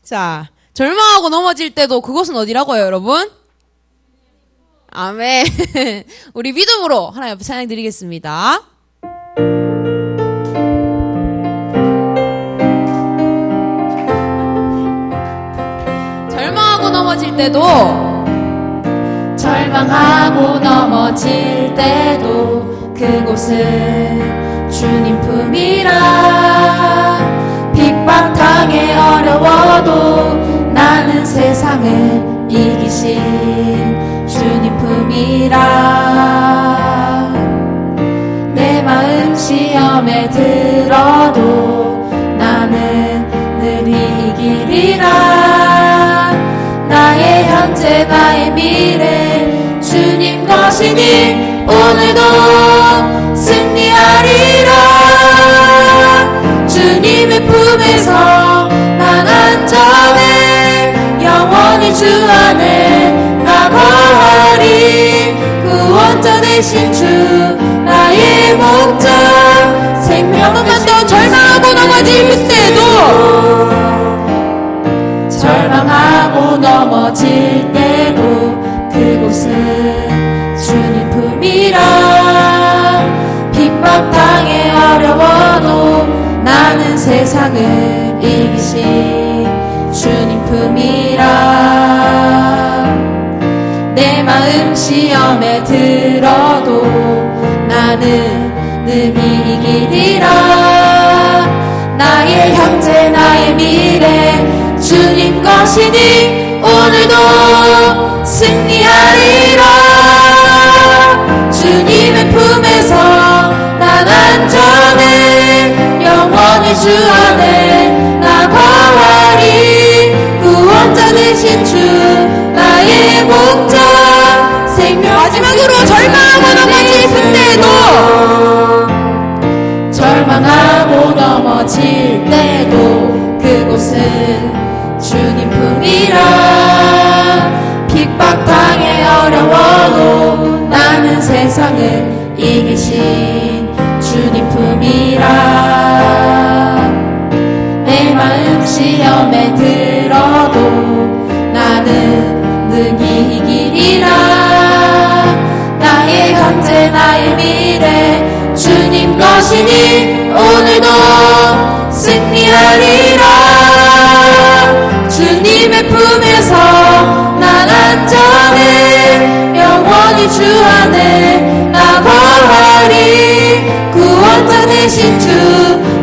자, 절망하고 넘어질 때도 그것은 어디라고요, 여러분? 아멘. 우리 믿음으로 하나님 앞에 찬양 드리겠습니다. 절망하고 넘어질 때도 그곳은 주님 품이라. 핍박당해 어려워도 나는 세상을 이기신 주님 품이라. 내 마음 시험에 들어도 나는 늘 이기리라. 나의 현재 나의 미래 주님 것이니 오늘도 승리하리라. 주님의 품에서 난 안전해. 영원히 주 안에 나 거하리. 구원자 되신 주 나의 목자. 생명 한 번만 더. 절망하고 넘어질 때도 그곳은 주님 품이라. 핍박당해 어려워도 나는 세상을 이기신 주님 품이라. 내 마음 시험에 들어도 나는 늘 이기리라. 나의 현재 나의 미래 주님 것이니 오늘도 승리하리라. 주님의 품에서 난 안전해. 영원히 주 안에 나 거하리. 구원자 되신 주 나의 목자. 생명 마지막으로 절망하고 넘어질 때도 그곳은 주님 품이라. 핍박당해 어려워도 나는 세상을 이기신 주님 품이라. 내 마음 시험에 들어도 나는 늘 이기리라. 나의 현재 나의 미래 주님 것이니 오늘도 승리하리라. 주님의 품에서 난 안전해. 영원히 주 안에 나 거하리. 구원자 되신 주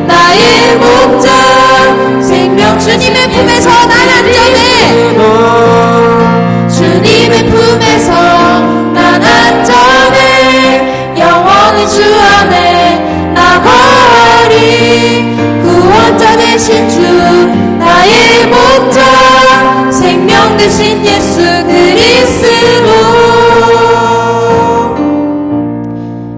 나의 목자. 생명 주님의 품에서 난 안전해. 주님의 품에서 난 안전해. 영원히 주 안에 나 거하리. 구원자 되신 주 나의 목자. 생명 되신 예수 그리스도.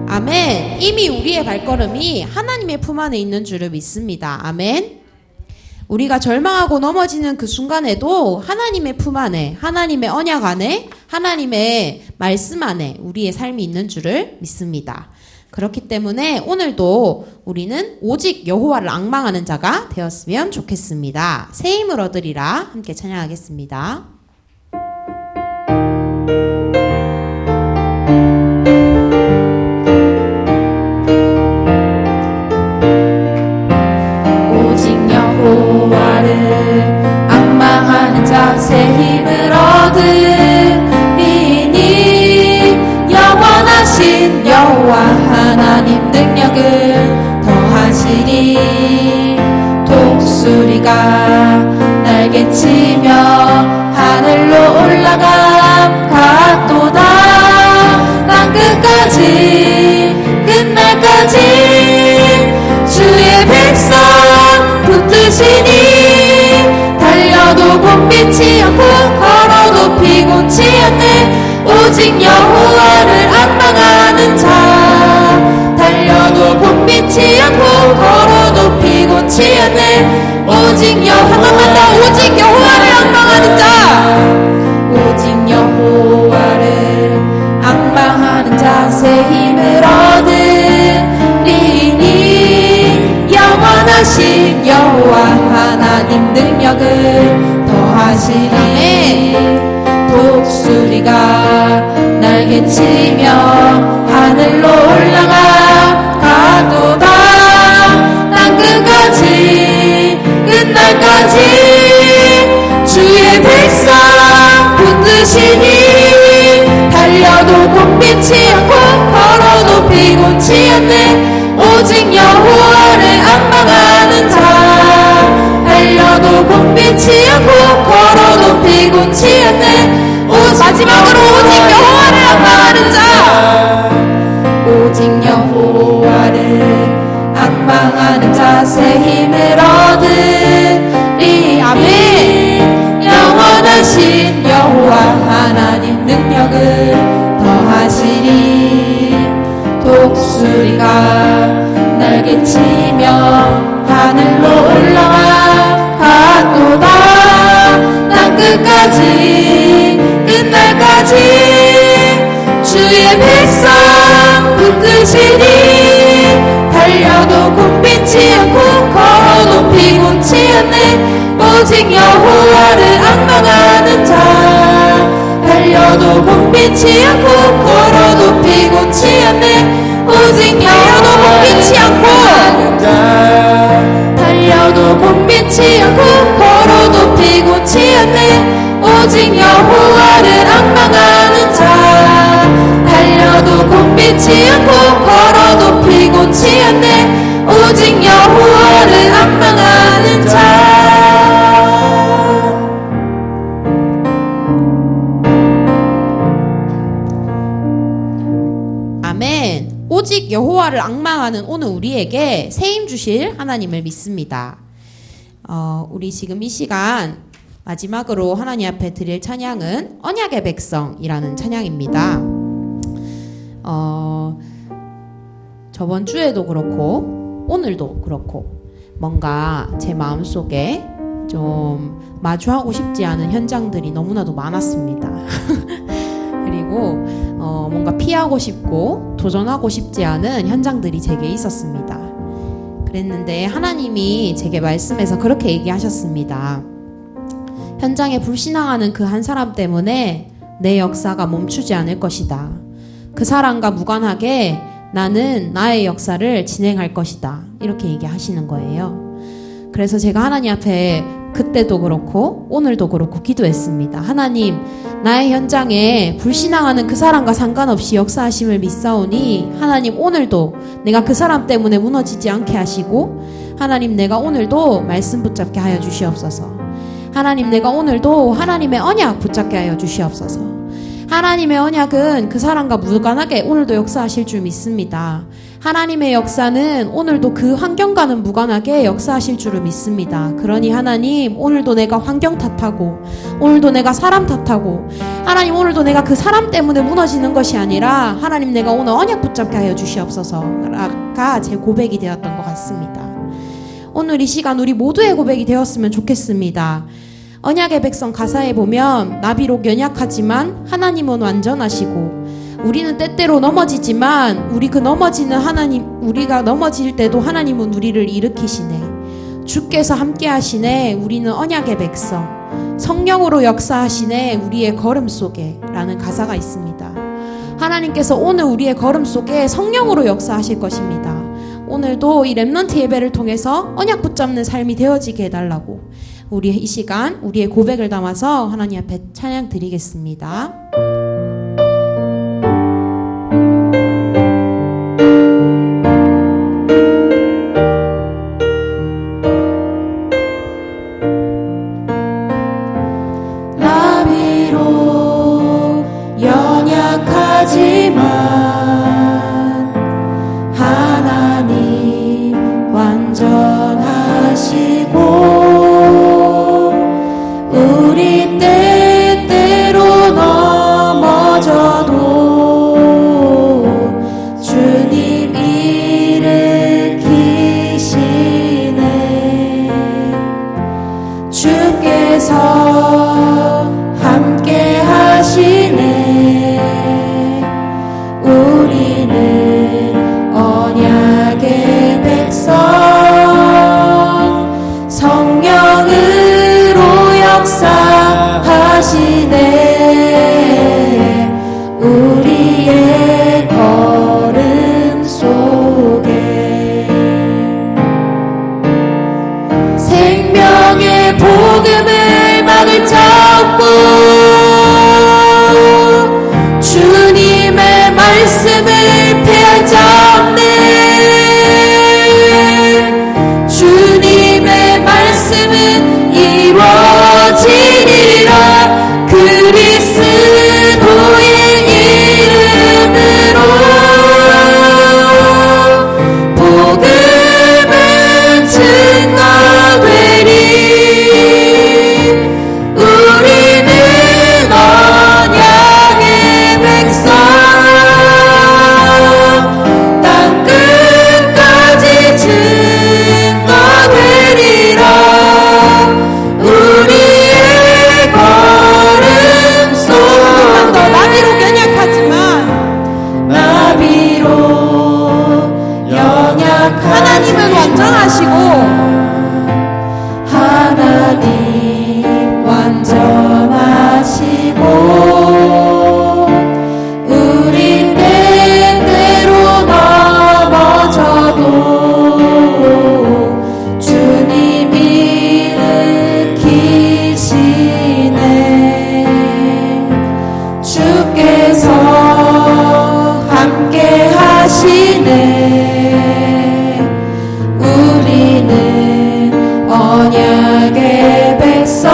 아멘. 이미 우리의 발걸음이 하나님의 품 안에 있는 줄을 믿습니다. 아멘. 우리가 절망하고 넘어지는 그 순간에도 하나님의 품 안에, 하나님의 언약 안에, 하나님의 말씀 안에 우리의 삶이 있는 줄을 믿습니다. 그렇기 때문에 오늘도 우리는 오직 여호와를 앙망하는 자가 되었으면 좋겠습니다. 새 힘을 얻으리라 함께 찬양하겠습니다. 오직 여호와를 앙망하는 자 새 힘을 얻으리니 영원하신 여호와 하나님 능력을 더하시리. 독수리가 날개치며 하늘로 올라감 같도다. 땅끝까지 끝날까지 주의 백성 붙드시니. 달려도 곤비치 않고 걸어도 피곤치 않네. 오직 여호와를 앙망하는 자. 달려도 곤비치 않고 걸어도 피곤치 않네. 오직 한 번만 더. 오직 여호와를 앙망하는 자. 오직 여호와를 앙망하는 자 새 힘을 얻으리니 영원하신 여호와 하나님 능력을 더하시니 독수리가 날개치며 하늘로 올라가 가도다 땅끝까지 끝날까지 주의 백성 붙드시니 달려도 곤비치 않고 걸어도 피곤치 않네 오직 여호와를 앙망하는 자 달려도 곤비치 않고 걸어도 피곤치 않네 마지막으로 오직 여호와를 앙망하는 자 오직 여호와를 앙망하는 자 새 힘을 얻으리 아멘 영원하신 여호와 하나님 능력을 더하시리 독수리가 날개치며 하늘로 올라가 가도다 땅끝까지 끝날까지 주의 백성 붙드시니 달려도 곤비치 않고 걸어도 피곤치 않네 오직 여호와를 앙망하는 자 달려도 곤비치 않고 걸어도 피곤치 않네 오직 달려도 곤비치 않고 달려도 곤비치 않고 걸어도 피곤치 않네 오직 여호와를 앙망하는 자 달려도 곤비치 않고 걸어도 피곤치 않네 오직 여호와를 앙망하는 자 아멘. 오직 여호와를 앙망하는 오늘 우리에게 새 힘 주실 하나님을 믿습니다. 우리 지금 이 시간 마지막으로 하나님 앞에 드릴 찬양은 언약의 백성이라는 찬양입니다. 저번 주에도 그렇고 오늘도 그렇고 뭔가 제 마음속에 좀 마주하고 싶지 않은 현장들이 너무나도 많았습니다. 그리고 뭔가 피하고 싶고 도전하고 싶지 않은 현장들이 제게 있었습니다. 그랬는데 하나님이 제게 말씀해서 그렇게 얘기하셨습니다. 현장에 불신앙하는 그 한 사람 때문에 내 역사가 멈추지 않을 것이다. 그 사람과 무관하게 나는 나의 역사를 진행할 것이다. 이렇게 얘기하시는 거예요. 그래서 제가 하나님 앞에 그때도 그렇고 오늘도 그렇고 기도했습니다. 하나님, 나의 현장에 불신앙하는 그 사람과 상관없이 역사하심을 믿사오니 하나님 오늘도 내가 그 사람 때문에 무너지지 않게 하시고 하나님 내가 오늘도 말씀 붙잡게 하여 주시옵소서. 하나님 내가 오늘도 하나님의 언약 붙잡게 하여 주시옵소서. 하나님의 언약은 그 사람과 무관하게 오늘도 역사하실 줄 믿습니다. 하나님의 역사는 오늘도 그 환경과는 무관하게 역사하실 줄을 믿습니다. 그러니 하나님 오늘도 내가 환경 탓하고 오늘도 내가 사람 탓하고 하나님 오늘도 내가 그 사람 때문에 무너지는 것이 아니라 하나님 내가 오늘 언약 붙잡게 하여 주시옵소서가 제 고백이 되었던 것 같습니다. 오늘 이 시간 우리 모두의 고백이 되었으면 좋겠습니다. 언약의 백성 가사에 보면 나비록 연약하지만 하나님은 완전하시고 우리는 때때로 넘어지지만 우리가 넘어질 때도 하나님은 우리를 일으키시네. 주께서 함께 하시네. 우리는 언약의 백성 성령으로 역사하시네. 우리의 걸음 속에 라는 가사가 있습니다. 하나님께서 오늘 우리의 걸음 속에 성령으로 역사하실 것입니다. 오늘도 이 렘넌트 예배를 통해서 언약 붙잡는 삶이 되어지게 해달라고 우리 이 시간 우리의 고백을 담아서 하나님 앞에 찬양 드리겠습니다. 나비로 연약하지만 하나님 완전하시고 우리 때때로 복음을 막을 자 없고 주님의 말씀을 패할 자 없네. 주님의 말씀은 이루어지리라. 그리스도의 이름으로 복음은 증거되리. 우리는 언약의 백성, 땅 끝까지 증거되리라. 우리의 걸음속 더 나비로 연약하지만 나비로 연약하지만 하나님은 완전하시고 하나님 완전하시고 우린 때때로 넘어져도 주님이 일으키시네. 주께서 함께 하시네. 우리는 언약의 백성,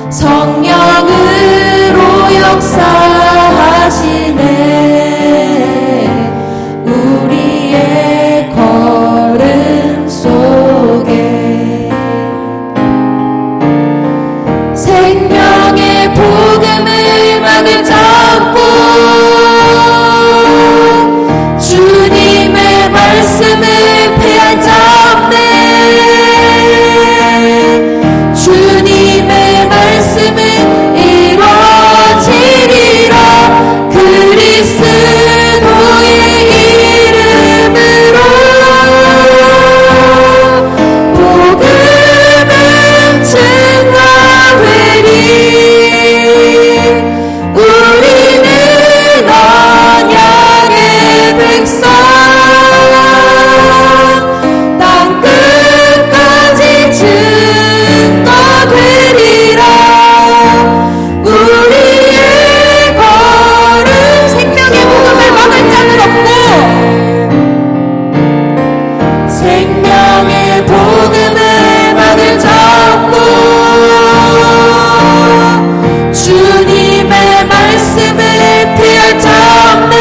성령으로 역사하시네. 우리의 걸음 속에 생명의 복음을 막을 자 없고 주님의 말씀을 패할 자 없네. 주님의 말씀은 이루어지리라. 그리스도의 이름으로 복음은 증거되리. 우리는 언약의 백성, 땅 끝까지 증거되리라. 우리의 걸음 생명의 복음을 막을 자는 없고 생명의 복음을 막을 자 없고 주님의 말씀을 피할 자 없네.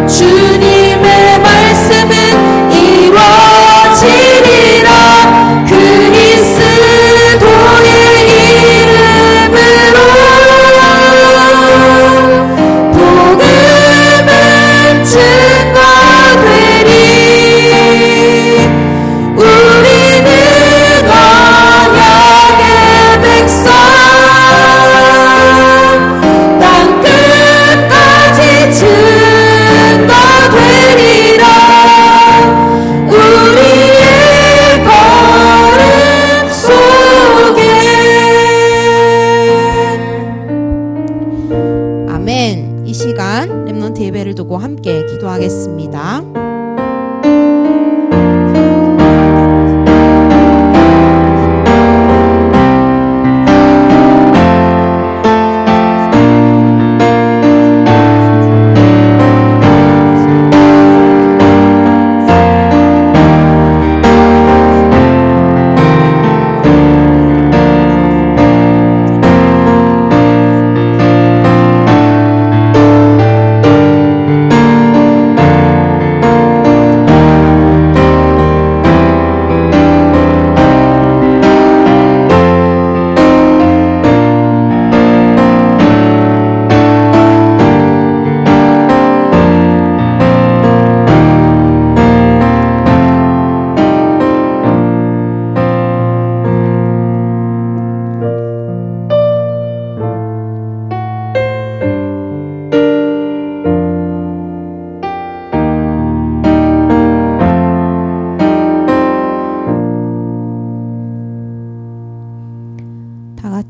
주님의 말씀은 이루어지리라. 그리스도의 이름으로 복음은 증거되리. 우리는 언약의 백성, 땅 끝까지 증거되리라. 우리의 걸음 속에. 아멘. 이 시간 렘넌트 예배를 두고 함께 기도하겠습니다.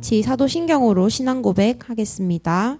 같이 사도신경으로 신앙 고백하겠습니다.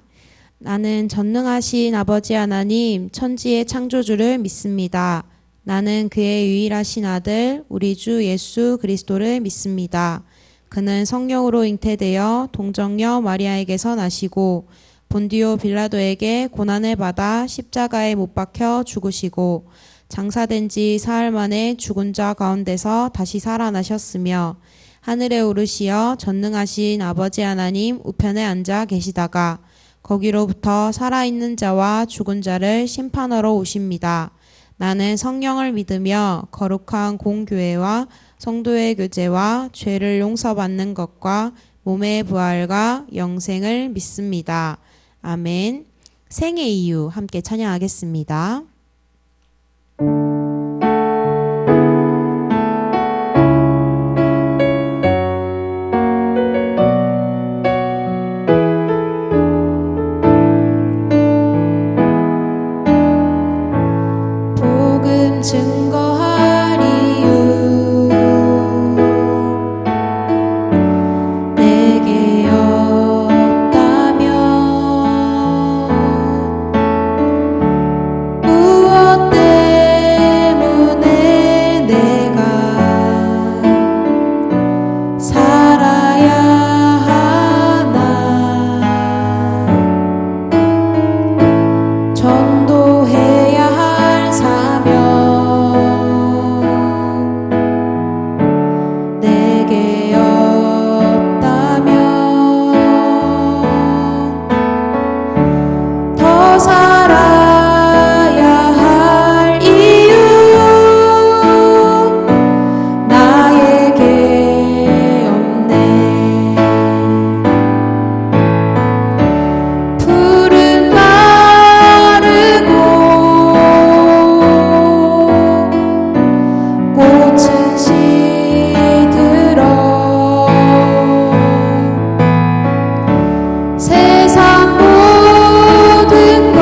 나는 전능하신 아버지 하나님 천지의 창조주를 믿습니다. 나는 그의 유일하신 아들 우리 주 예수 그리스도를 믿습니다. 그는 성령으로 잉태되어 동정녀 마리아에게서 나시고 본디오 빌라도에게 고난을 받아 십자가에 못 박혀 죽으시고 장사된 지 사흘 만에 죽은 자 가운데서 다시 살아나셨으며 하늘에 오르시어 전능하신 아버지 하나님 우편에 앉아 계시다가 거기로부터 살아있는 자와 죽은 자를 심판하러 오십니다. 나는 성령을 믿으며 거룩한 공교회와 성도의 교제와 죄를 용서받는 것과 몸의 부활과 영생을 믿습니다. 아멘. 생의 이유 함께 찬양하겠습니다. 증거할 이유 내게 없다면 무엇 때문에 내가 살아야 하나 전도해야 할 사명 내게 없다면 더 살아야 할 이유 나에게 없네. 푸른 마르고 꽃은 시들어 세상 모든 것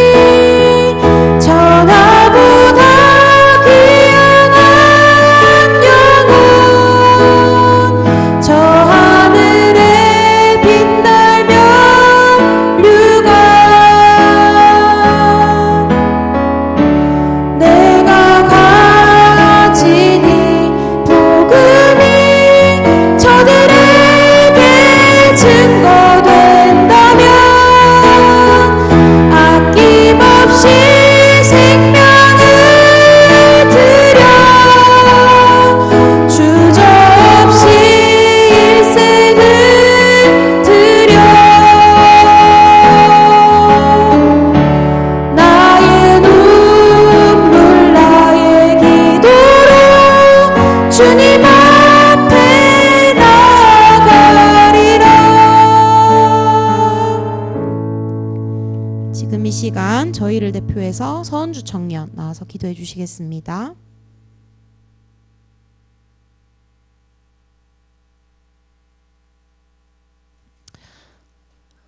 사라지리니 천하보다 귀한 영혼 저 하늘에 빛날며 류가 내가 가진 이 복음이 저들에게 증거된다면 아낌없이 생명을 드려 주저없이 일생을 드려 나의 눈물 나의 기도로 주님 앞에 나아가리라. 지금 이 시간 저희를 대표해서 서은주 청년 나와서 기도해 주시겠습니다.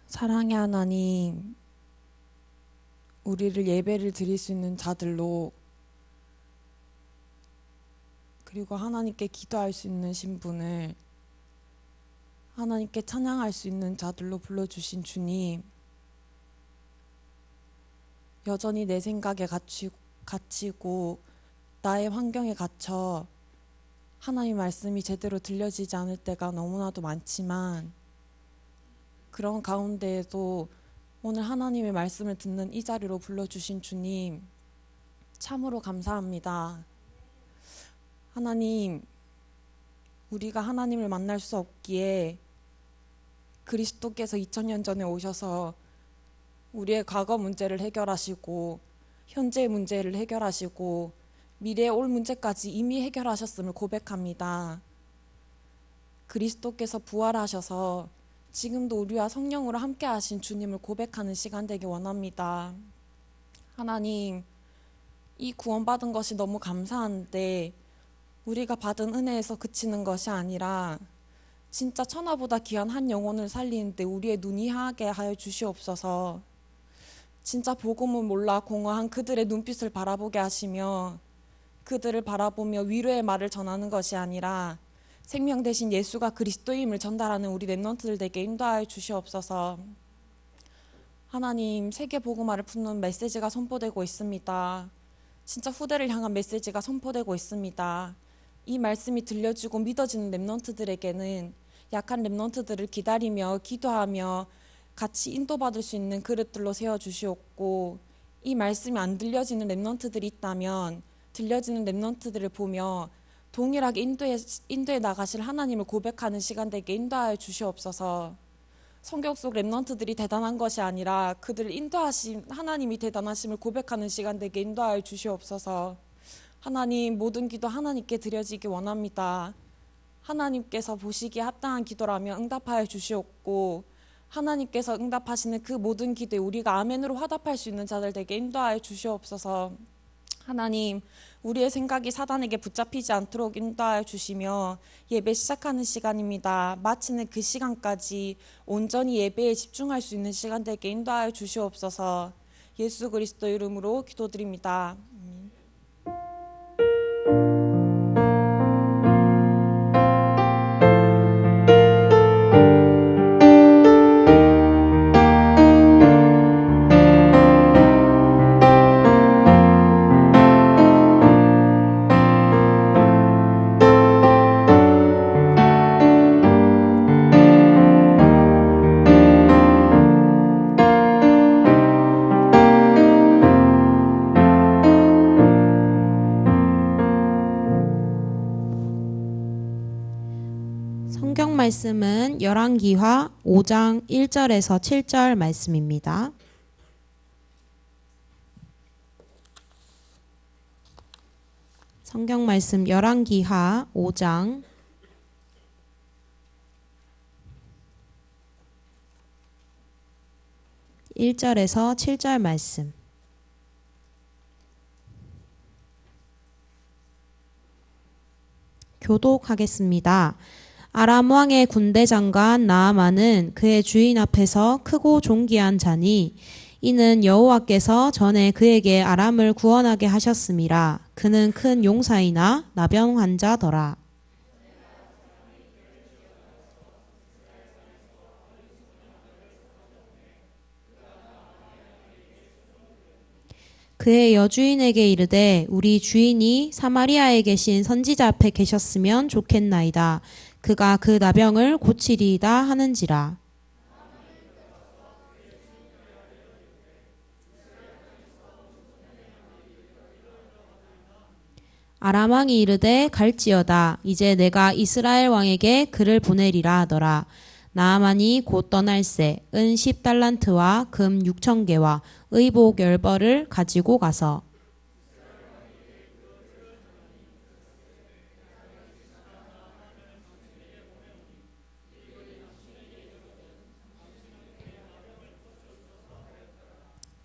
사랑의 하나님, 우리를 예배를 드릴 수 있는 자들로 그리고 하나님께 기도할 수 있는 신분을 하나님께 찬양할 수 있는 자들로 불러주신 주님, 여전히 내 생각에 갇히고 나의 환경에 갇혀 하나님 말씀이 제대로 들려지지 않을 때가 너무나도 많지만 그런 가운데에도 오늘 하나님의 말씀을 듣는 이 자리로 불러주신 주님, 참으로 감사합니다. 하나님, 우리가 하나님을 만날 수 없기에 그리스도께서 2000년 전에 오셔서 우리의 과거 문제를 해결하시고 현재의 문제를 해결하시고 미래에 올 문제까지 이미 해결하셨음을 고백합니다. 그리스도께서 부활하셔서 지금도 우리와 성령으로 함께 하신 주님을 고백하는 시간 되기 원합니다. 하나님, 이 구원받은 것이 너무 감사한데 우리가 받은 은혜에서 그치는 것이 아니라 진짜 천하보다 귀한 한 영혼을 살리는데 우리의 눈이 하게 하여 주시옵소서. 진짜 복음을 몰라 공허한 그들의 눈빛을 바라보게 하시며 그들을 바라보며 위로의 말을 전하는 것이 아니라 생명 대신 예수가 그리스도임을 전달하는 우리 렘넌트들에게 인도하여 주시옵소서. 하나님, 세계 복음화를 품는 메시지가 선포되고 있습니다. 진짜 후대를 향한 메시지가 선포되고 있습니다. 이 말씀이 들려지고 믿어지는 렘넌트들에게는 약한 렘넌트들을 기다리며 기도하며 같이 인도받을 수 있는 그릇들로 세워주시옵고, 이 말씀이 안 들려지는 렘넌트들이 있다면 들려지는 렘넌트들을 보며 동일하게 인도에 나가실 하나님을 고백하는 시간 되게 인도하여 주시옵소서. 성경 속 렘넌트들이 대단한 것이 아니라 그들을 인도하신 하나님이 대단하심을 고백하는 시간 되게 인도하여 주시옵소서. 하나님, 모든 기도 하나님께 드려지기 원합니다. 하나님께서 보시기에 합당한 기도라면 응답하여 주시옵고, 하나님께서 응답하시는 그 모든 기도에 우리가 아멘으로 화답할 수 있는 자들 되게 인도하여 주시옵소서. 하나님, 우리의 생각이 사단에게 붙잡히지 않도록 인도하여 주시며, 예배 시작하는 시간입니다. 마치는 그 시간까지 온전히 예배에 집중할 수 있는 시간 되게 인도하여 주시옵소서. 예수 그리스도 이름으로 기도드립니다. 성경 말씀은 열왕기하 5장 1절에서 7절 말씀입니다. 성경 말씀 열왕기하 5장 1절에서 7절 말씀. 교독하겠습니다. 아람 왕의 군대 장관 나아만은 그의 주인 앞에서 크고 존귀한 자니, 이는 여호와께서 전에 그에게 아람을 구원하게 하셨음이라. 그는 큰 용사이나 나병 환자더라. 그의 여주인에게 이르되 우리 주인이 사마리아에 계신 선지자 앞에 계셨으면 좋겠나이다. 그가 그 나병을 고치리이다 하는지라. 아람 왕이 이르되 갈지어다. 이제 내가 이스라엘 왕에게 그를 보내리라 하더라. 나아만이 곧 떠날새 은 10달란트와 금 6,000개와 의복 10벌을 가지고 가서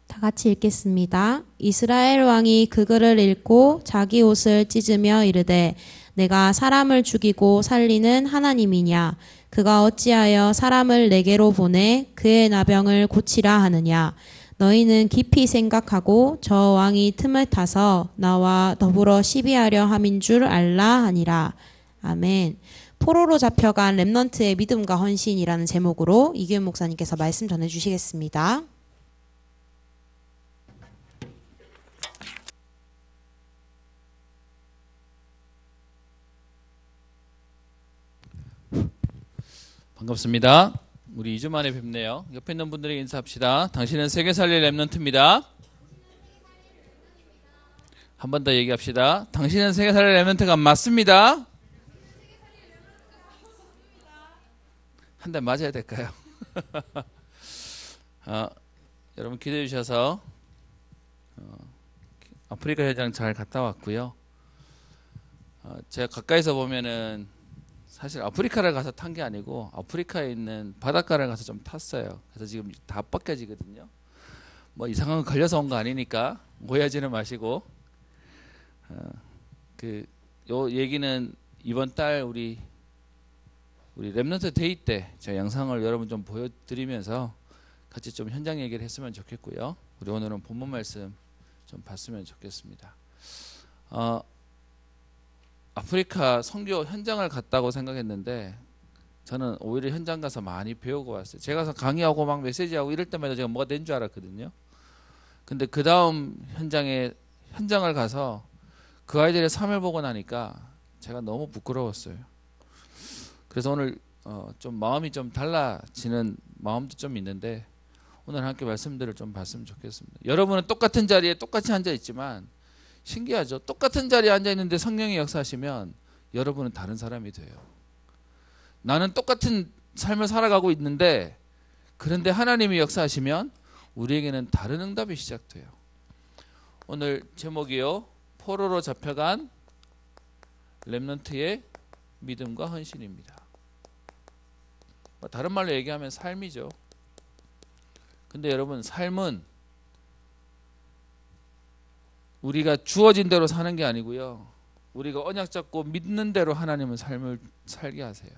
다 같이 읽겠습니다. 이스라엘 왕이 그 글을 읽고 자기 옷을 찢으며 이르되 내가 사람을 죽이고 살리는 하나님이냐? 그가 어찌하여 사람을 내게로 보내 그의 나병을 고치라 하느냐? 너희는 깊이 생각하고 저 왕이 틈을 타서 나와 더불어 시비하려 함인 줄 알라 하니라. 아멘. 포로로 잡혀간 렘넌트의 믿음과 헌신이라는 제목으로 이규현 목사님께서 말씀 전해주시겠습니다. 반갑습니다. 우리 2주 만에 뵙네요. 옆에 있는 분들에게 인사합시다. 당신은 세계 살릴 렘넌트입니다. 한 번 더 얘기합시다. 당신은 세계 살릴 렘넌트가 맞습니다. 한 대 맞아야 될까요? 여러분 기도해 주셔서 아프리카 현장 잘 갔다 왔고요. 제가 가까이서 보면은 사실 아프리카를 가서 탄 게 아니고 아프리카에 있는 바닷가를 가서 좀 탔어요. 그래서 지금 다 벗겨지거든요. 뭐 이상한 거 걸려서 온 거 아니니까 오해하지는 마시고, 요 얘기는 이번 달 우리 렘넌트 데이 때 제가 영상을 여러분 좀 보여드리면서 같이 좀 현장 얘기를 했으면 좋겠고요. 우리 오늘은 본문 말씀 좀 봤으면 좋겠습니다. 아프리카 선교 현장을 갔다고 생각했는데 저는 오히려 현장 가서 많이 배우고 왔어요. 제가 가서 강의하고 막 메시지하고 이럴 때마다 제가 뭐가 된 줄 알았거든요. 근데 그 다음 현장을 가서 그 아이들의 삶을 보고 나니까 제가 너무 부끄러웠어요. 그래서 오늘 좀 마음이 좀 달라지는 마음도 좀 있는데 오늘 함께 말씀들을 좀 봤으면 좋겠습니다. 여러분은 똑같은 자리에 똑같이 앉아 있지만 신기하죠. 똑같은 자리에 앉아 있는데 성령이 역사하시면 여러분은 다른 사람이 돼요. 나는 똑같은 삶을 살아가고 있는데 그런데 하나님이 역사하시면 우리에게는 다른 응답이 시작돼요. 오늘 제목이요. 포로로 잡혀간 렘넌트의 믿음과 헌신입니다. 다른 말로 얘기하면 삶이죠. 근데 여러분 삶은 우리가 주어진 대로 사는 게 아니고요. 우리가 언약 잡고 믿는 대로 하나님은 삶을 살게 하세요.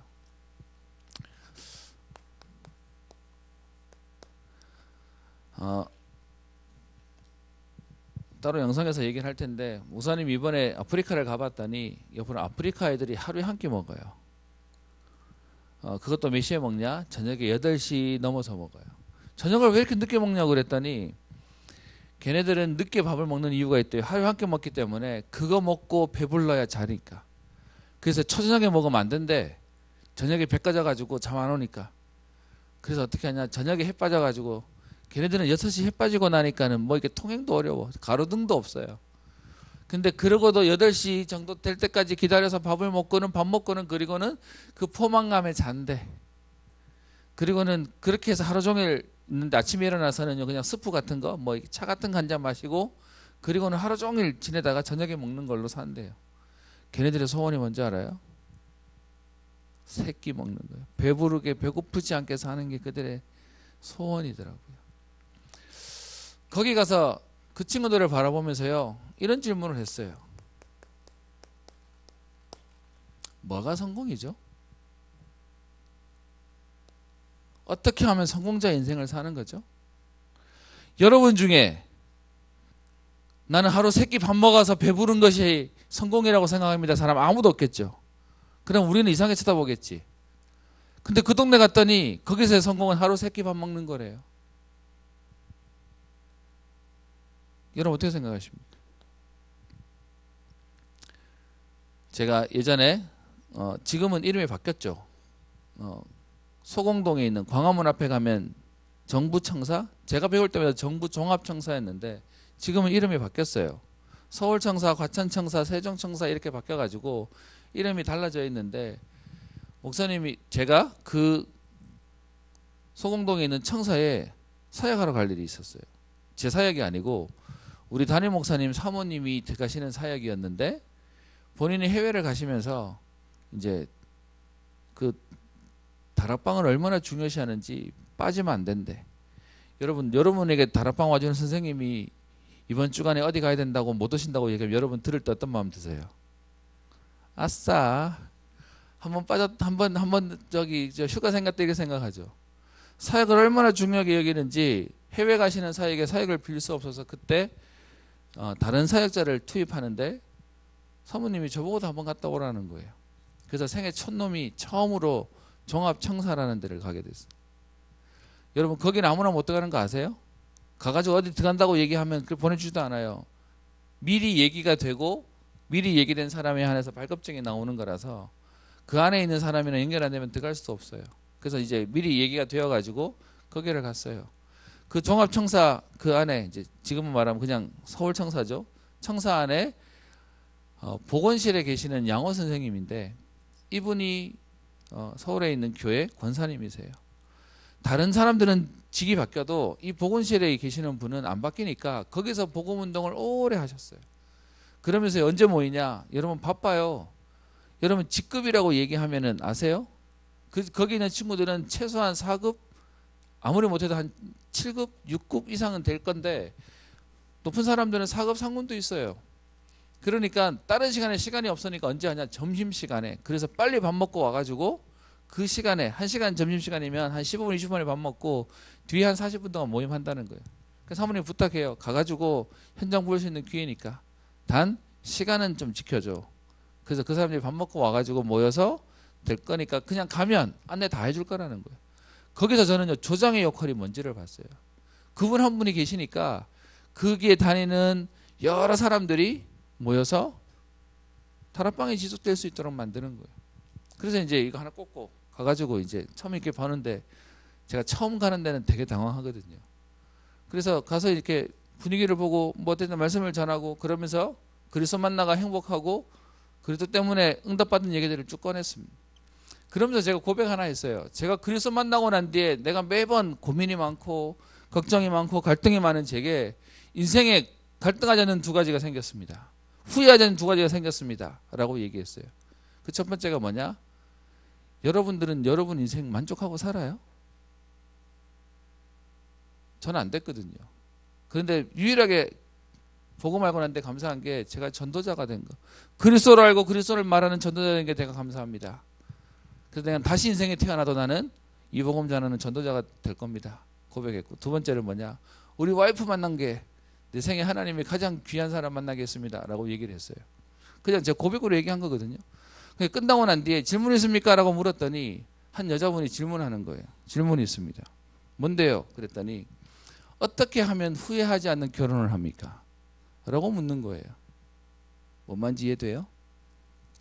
따로 영상에서 얘기를 할 텐데 목사님 이번에 아프리카를 가봤더니 옆으로 아프리카 애들이 하루에 한 끼 먹어요. 그것도 몇 시에 먹냐? 저녁에 8시 넘어서 먹어요. 저녁을 왜 이렇게 늦게 먹냐고 그랬더니 걔네들은 늦게 밥을 먹는 이유가 있대요. 하루에 한 끼 먹기 때문에 그거 먹고 배불러야 자니까. 그래서 초저녁에 먹으면 안 된대. 저녁에 배 까져가지고 잠 안 오니까. 그래서 어떻게 하냐? 저녁에 해 빠져가지고 걔네들은 6시 해 빠지고 나니까는 뭐 이렇게 통행도 어려워. 가로등도 없어요. 근데 그러고도 8시 정도 될 때까지 기다려서 밥을 먹고는 밥 먹고는 그리고는 그 포만감에 잔대. 그리고는 그렇게 해서 하루 종일 있는데 아침에 일어나서는요 그냥 스프 같은 거 뭐 차 같은 거 한 잔 마시고 그리고는 하루 종일 지내다가 저녁에 먹는 걸로 산대요. 걔네들의 소원이 뭔지 알아요? 새끼 먹는 거예요. 배부르게 배고프지 않게 사는 게 그들의 소원이더라고요. 거기 가서 그 친구들을 바라보면서요 이런 질문을 했어요. 뭐가 성공이죠? 어떻게 하면 성공자 인생을 사는 거죠? 여러분 중에 나는 하루 3끼 밥 먹어서 배부른 것이 성공이라고 생각합니다. 사람 아무도 없겠죠. 그럼 우리는 이상하게 쳐다보겠지. 근데 그 동네 갔더니 거기서의 성공은 하루 3끼 밥 먹는 거래요. 여러분 어떻게 생각하십니까? 제가 예전에 지금은 이름이 바뀌었죠. 소공동에 있는 광화문 앞에 가면 정부청사? 제가 배울 때마다 정부종합청사였는데 지금은 이름이 바뀌었어요. 서울청사, 과천청사, 세종청사 이렇게 바뀌어가지고 이름이 달라져 있는데 목사님이 제가 그 소공동에 있는 청사에 사역하러 갈 일이 있었어요. 제 사역이 아니고 우리 담임 목사님 사모님이 가시는 사역이었는데 본인이 해외를 가시면서 이제 그 다락방을 얼마나 중요시하는지 빠지면 안 된대. 여러분에게 다락방 와주는 선생님이 이번 주간에 어디 가야 된다고 못 오신다고 얘기하면 여러분 들을 때 어떤 마음 드세요? 아싸, 한번 저기 휴가 생겼다 이렇게 생각하죠. 사역을 얼마나 중요하게 여기는지 해외 가시는 사역에 사역을 빌릴 수 없어서 그때 다른 사역자를 투입하는데 사모님이 저보고도 한번 갔다 오라는 거예요. 그래서 생애 첫놈이 처음으로 종합청사라는 데를 가게 됐어요. 여러분 거기는 아무나 못 들어가는 거 아세요? 가가지고 어디 들어간다고 얘기하면 보내주지도 않아요. 미리 얘기가 되고 미리 얘기된 사람에 한해서 발급증이 나오는 거라서 그 안에 있는 사람이랑 연결 안 되면 들어갈 수 없어요. 그래서 이제 미리 얘기가 되어가지고 거기를 갔어요. 그 종합청사 그 안에 이제 지금은 말하면 그냥 서울청사죠. 청사 안에 보건실에 계시는 양호 선생님인데 이분이 서울에 있는 교회 권사님이세요. 다른 사람들은 직이 바뀌어도 이 보건실에 계시는 분은 안 바뀌니까 거기서 복음운동을 오래 하셨어요. 그러면서 언제 모이냐? 여러분 바빠요. 여러분 직급이라고 얘기하면은 아세요? 거기 있는 친구들은 최소한 4급 아무리 못해도 한 7급, 6급 이상은 될 건데 높은 사람들은 4급 상군도 있어요. 그러니까 다른 시간이 없으니까 언제 하냐? 점심시간에. 그래서 빨리 밥 먹고 와가지고 그 시간에 1시간 점심시간이면 한 15분, 20분에 밥 먹고 뒤에 한 40분 동안 모임한다는 거예요. 그래서 사모님 부탁해요. 가가지고 현장 볼 수 있는 기회니까. 단 시간은 좀 지켜줘. 그래서 그 사람들이 밥 먹고 와가지고 모여서 될 거니까 그냥 가면 안내 다 해줄 거라는 거예요. 거기서 저는요 조장의 역할이 뭔지를 봤어요. 그분 한 분이 계시니까 거기에 다니는 여러 사람들이 모여서 다락방이 지속될 수 있도록 만드는 거예요. 그래서 이제 이거 하나 꽂고 가가지고 이제 처음 이렇게 보는데 제가 처음 가는 데는 되게 당황하거든요. 그래서 가서 이렇게 분위기를 보고 뭐 어쨌든 말씀을 전하고 그러면서 그리스도 만나가 행복하고 그리스도 때문에 응답받은 얘기들을 쭉 꺼냈습니다. 그러면서 제가 고백 하나 했어요. 제가 그리스도 만나고 난 뒤에 내가 매번 고민이 많고 걱정이 많고 갈등이 많은 제게 인생에 갈등하지 않는 두 가지가 생겼습니다. 후회하지 않는 두 가지가 생겼습니다. 라고 얘기했어요. 그 첫 번째가 뭐냐? 여러분들은 여러분 인생 만족하고 살아요? 저는 안 됐거든요. 그런데 유일하게 복음 알고 난 데 감사한 게 제가 전도자가 된 거. 그리스도를 알고 그리스도를 말하는 전도자가 된 게 제가 감사합니다. 그래서 내가 다시 인생에 태어나도 나는 이 복음 전하는 전도자가 될 겁니다. 고백했고, 두 번째는 뭐냐? 우리 와이프 만난 게 내 생에 하나님이 가장 귀한 사람 만나겠습니다. 라고 얘기를 했어요. 그냥 제가 고백으로 얘기한 거거든요. 끝나고 난 뒤에 질문 있습니까? 라고 물었더니 한 여자분이 질문하는 거예요. 질문이 있습니다. 뭔데요? 그랬더니 어떻게 하면 후회하지 않는 결혼을 합니까? 라고 묻는 거예요. 뭔 말인지 이해돼요?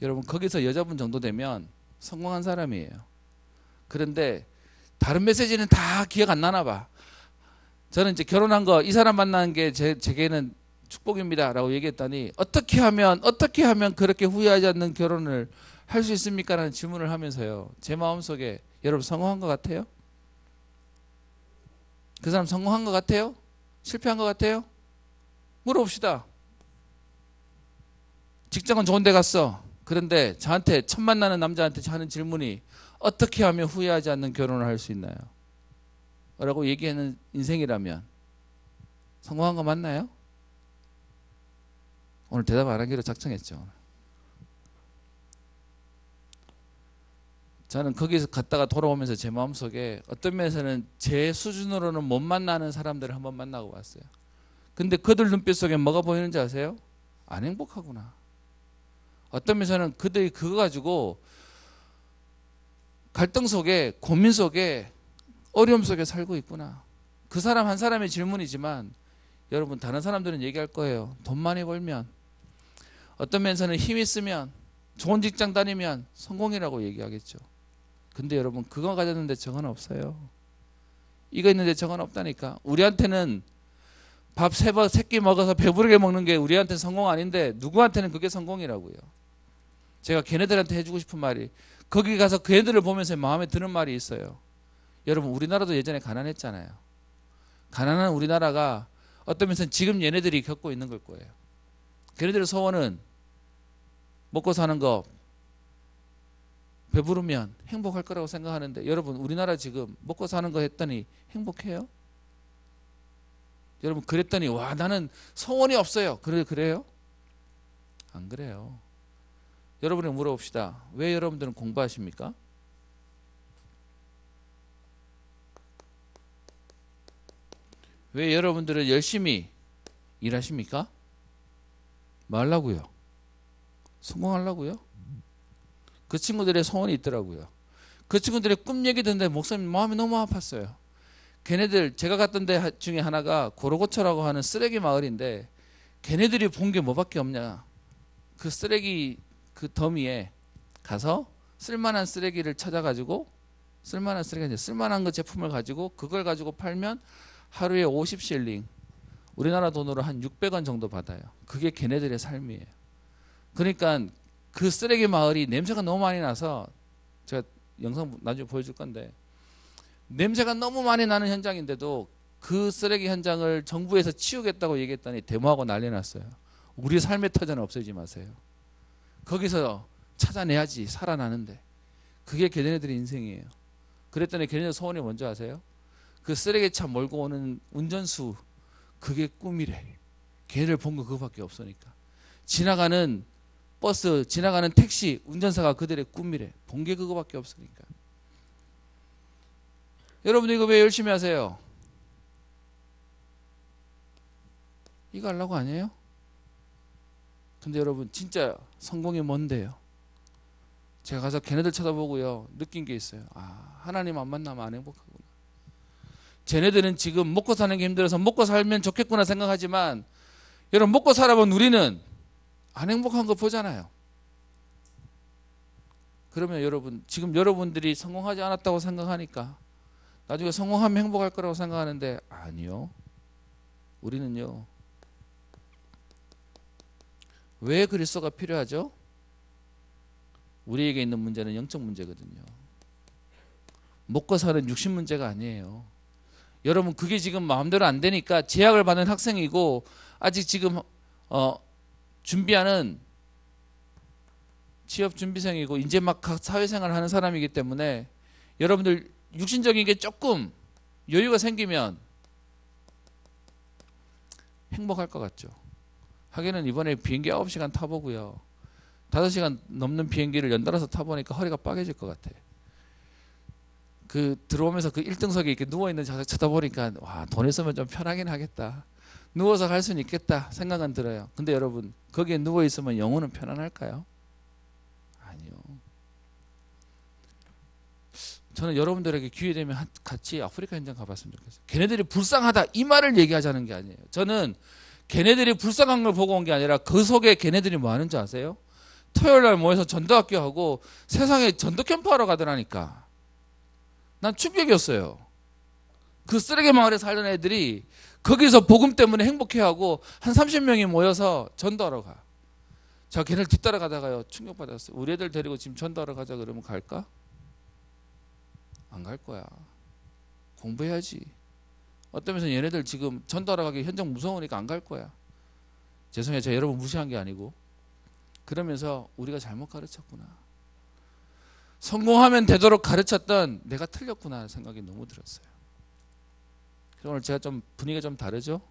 여러분 거기서 여자분 정도 되면 성공한 사람이에요. 그런데 다른 메시지는 다 기억 안 나나 봐. 저는 이제 결혼한 거 이 사람 만나는 게 제게는 축복입니다 라고 얘기했더니 어떻게 하면 그렇게 후회하지 않는 결혼을 할 수 있습니까? 라는 질문을 하면서요 제 마음속에 여러분 성공한 것 같아요? 그 사람 성공한 것 같아요? 실패한 것 같아요? 물어봅시다. 직장은 좋은 데 갔어. 그런데 저한테 첫 만나는 남자한테 하는 질문이 어떻게 하면 후회하지 않는 결혼을 할 수 있나요? 라고 얘기하는 인생이라면 성공한 거 맞나요? 오늘 대답 안 하기로 작정했죠. 저는 거기서 갔다가 돌아오면서 제 마음속에 어떤 면에서는 제 수준으로는 못 만나는 사람들을 한번 만나고 왔어요. 근데 그들 눈빛 속에 뭐가 보이는지 아세요? 안 행복하구나. 어떤 면에서는 그들이 그거 가지고 갈등 속에 고민 속에 어려움 속에 살고 있구나. 그 사람 한 사람의 질문이지만 여러분 다른 사람들은 얘기할 거예요. 돈 많이 벌면 어떤 면에서는 힘 있으면 좋은 직장 다니면 성공이라고 얘기하겠죠. 근데 여러분 그거 가졌는데 저건 없어요. 이거 있는데 저건 없다니까. 우리한테는 밥 세 끼 먹어서 배부르게 먹는 게 우리한테는 성공 아닌데 누구한테는 그게 성공이라고요. 제가 걔네들한테 해주고 싶은 말이 거기 가서 그 애들을 보면서 마음에 드는 말이 있어요. 여러분 우리나라도 예전에 가난했잖아요. 가난한 우리나라가 어떤 면에서는 지금 얘네들이 겪고 있는 걸 거예요. 걔네들의 소원은 먹고 사는 거 배부르면 행복할 거라고 생각하는데 여러분 우리나라 지금 먹고 사는 거 했더니 행복해요? 여러분 그랬더니 와 나는 소원이 없어요. 그래요? 안 그래요. 여러분이 물어봅시다. 왜 여러분들은 공부하십니까? 왜 여러분들은 열심히 일하십니까? 뭐 하려고요? 성공하려고요? 그 친구들의 소원이 있더라고요. 그 친구들의 꿈 얘기 듣는데 목사님 마음이 너무 아팠어요. 걔네들 제가 갔던 데 중에 하나가 고로고초라고 하는 쓰레기 마을인데 걔네들이 본 게 뭐밖에 없냐. 그 쓰레기 그 더미에 가서 쓸만한 쓰레기를 찾아가지고 쓸만한 거 제품을 가지고 그걸 가지고 팔면 하루에 50실링 우리나라 돈으로 한 600원 정도 받아요. 그게 걔네들의 삶이에요. 그러니까 그 쓰레기 마을이 냄새가 너무 많이 나서 제가 영상 나중에 보여줄 건데 냄새가 너무 많이 나는 현장인데도 그 쓰레기 현장을 정부에서 치우겠다고 얘기했더니 데모하고 난리 났어요. 우리 삶의 터전을 없애지 마세요. 거기서 찾아내야지 살아나는데 그게 걔네들의 인생이에요. 그랬더니 걔네들 소원이 뭔지 아세요? 그 쓰레기차 몰고 오는 운전수 그게 꿈이래. 걔를 본 거 그거밖에 없으니까. 지나가는 버스, 지나가는 택시 운전사가 그들의 꿈이래. 본 게 그거밖에 없으니까. 여러분들 이거 왜 열심히 하세요? 이거 하려고 아니에요? 근데 여러분 진짜 성공이 뭔데요? 제가 가서 걔네들 쳐다보고요 느낀 게 있어요. 아, 하나님 안 만나면 안 행복하구나. 쟤네들은 지금 먹고 사는 게 힘들어서 먹고 살면 좋겠구나 생각하지만 여러분 먹고 살아본 우리는 안 행복한 거 보잖아요. 그러면 여러분 지금 여러분들이 성공하지 않았다고 생각하니까 나중에 성공하면 행복할 거라고 생각하는데 아니요. 우리는요. 왜 그리스도가 필요하죠? 우리에게 있는 문제는 영적 문제거든요. 먹고 사는 육신 문제가 아니에요. 여러분 그게 지금 마음대로 안 되니까 제약을 받는 학생이고 아직 지금 준비하는 취업 준비생이고 이제 막 사회생활을 하는 사람이기 때문에 여러분들 육신적인 게 조금 여유가 생기면 행복할 것 같죠. 하기는 이번에 비행기 9시간 타보고요. 5시간 넘는 비행기를 연달아서 타보니까 허리가 빠개질 것 같아. 그 들어오면서 그 1등석에 이렇게 누워있는 자세 쳐다보니까 와, 돈 있으면 좀 편하긴 하겠다. 누워서 갈 수는 있겠다 생각은 들어요. 근데 여러분 거기에 누워있으면 영혼은 편안할까요? 아니요. 저는 여러분들에게 기회 되면 같이 아프리카 현장 가봤으면 좋겠어요. 걔네들이 불쌍하다 이 말을 얘기하자는 게 아니에요. 저는 걔네들이 불쌍한 걸 보고 온 게 아니라 그 속에 걔네들이 뭐 하는지 아세요? 토요일 날 모여서 전도학교 하고 세상에 전도 캠프 하러 가더라니까. 난 충격이었어요. 그 쓰레기 마을에 살던 애들이 거기서 복음 때문에 행복해하고 한 30명이 모여서 전도하러 가. 제가 걔네를 뒤따라가다가요 충격받았어요. 우리 애들 데리고 지금 전도하러 가자 그러면 갈까? 안 갈 거야. 공부해야지. 어떤 면에서 얘네들 지금 전도하러 가기 현장 무서우니까 안 갈 거야. 죄송해요. 제가 여러분 무시한 게 아니고. 그러면서 우리가 잘못 가르쳤구나. 성공하면 되도록 가르쳤던 내가 틀렸구나 생각이 너무 들었어요. 그래서 오늘 제가 좀 분위기가 좀 다르죠?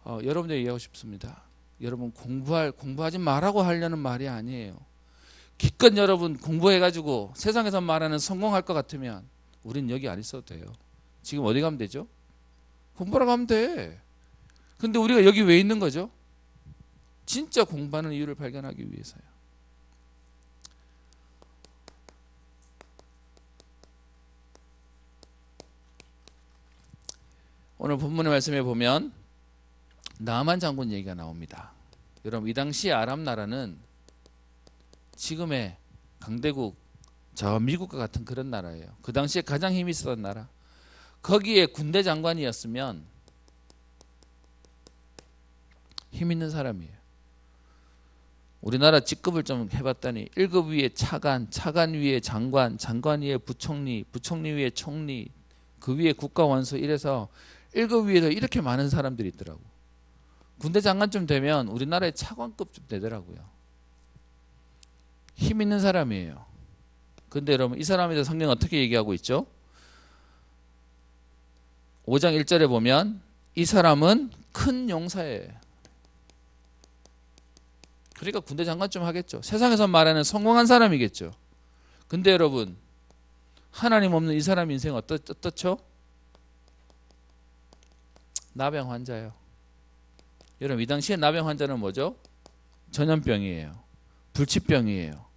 여러분들 얘기하고 싶습니다. 여러분 공부하지 말라고 하려는 말이 아니에요. 기껏 여러분 공부해가지고 세상에서 말하는 성공할 것 같으면 우린 여기 안 있어도 돼요. 지금 어디 가면 되죠? 공부하러 가면 돼. 근데 우리가 여기 왜 있는 거죠? 진짜 공부하는 이유를 발견하기 위해서요. 오늘 본문의 말씀에 보면 나아만 장군 얘기가 나옵니다. 여러분 이 당시 아람 나라는 지금의 강대국 저 미국과 같은 그런 나라예요. 그 당시에 가장 힘이 있었던 나라. 거기에 군대 장관이었으면 힘 있는 사람이에요. 우리나라 직급을 좀 해봤더니 1급 위에 차관, 차관 위에 장관, 장관 위에 부총리, 부총리 위에 총리, 그 위에 국가원수 이래서 1급 위에도 이렇게 많은 사람들이 있더라고. 군대 장관쯤 되면 우리나라의 차관급쯤 되더라고요. 힘 있는 사람이에요. 근데 여러분 이 사람에 대해서 성경은 어떻게 얘기하고 있죠? 5장 1절에 보면 이 사람은 큰 용사예요. 그러니까 군대 장관쯤 하겠죠. 세상에서 말하는 성공한 사람이겠죠. 근데 여러분 하나님 없는 이 사람 인생 어떻죠? 나병 환자예요. 여러분 이 당시에 나병 환자는 뭐죠? 전염병이에요. 불치병이에요.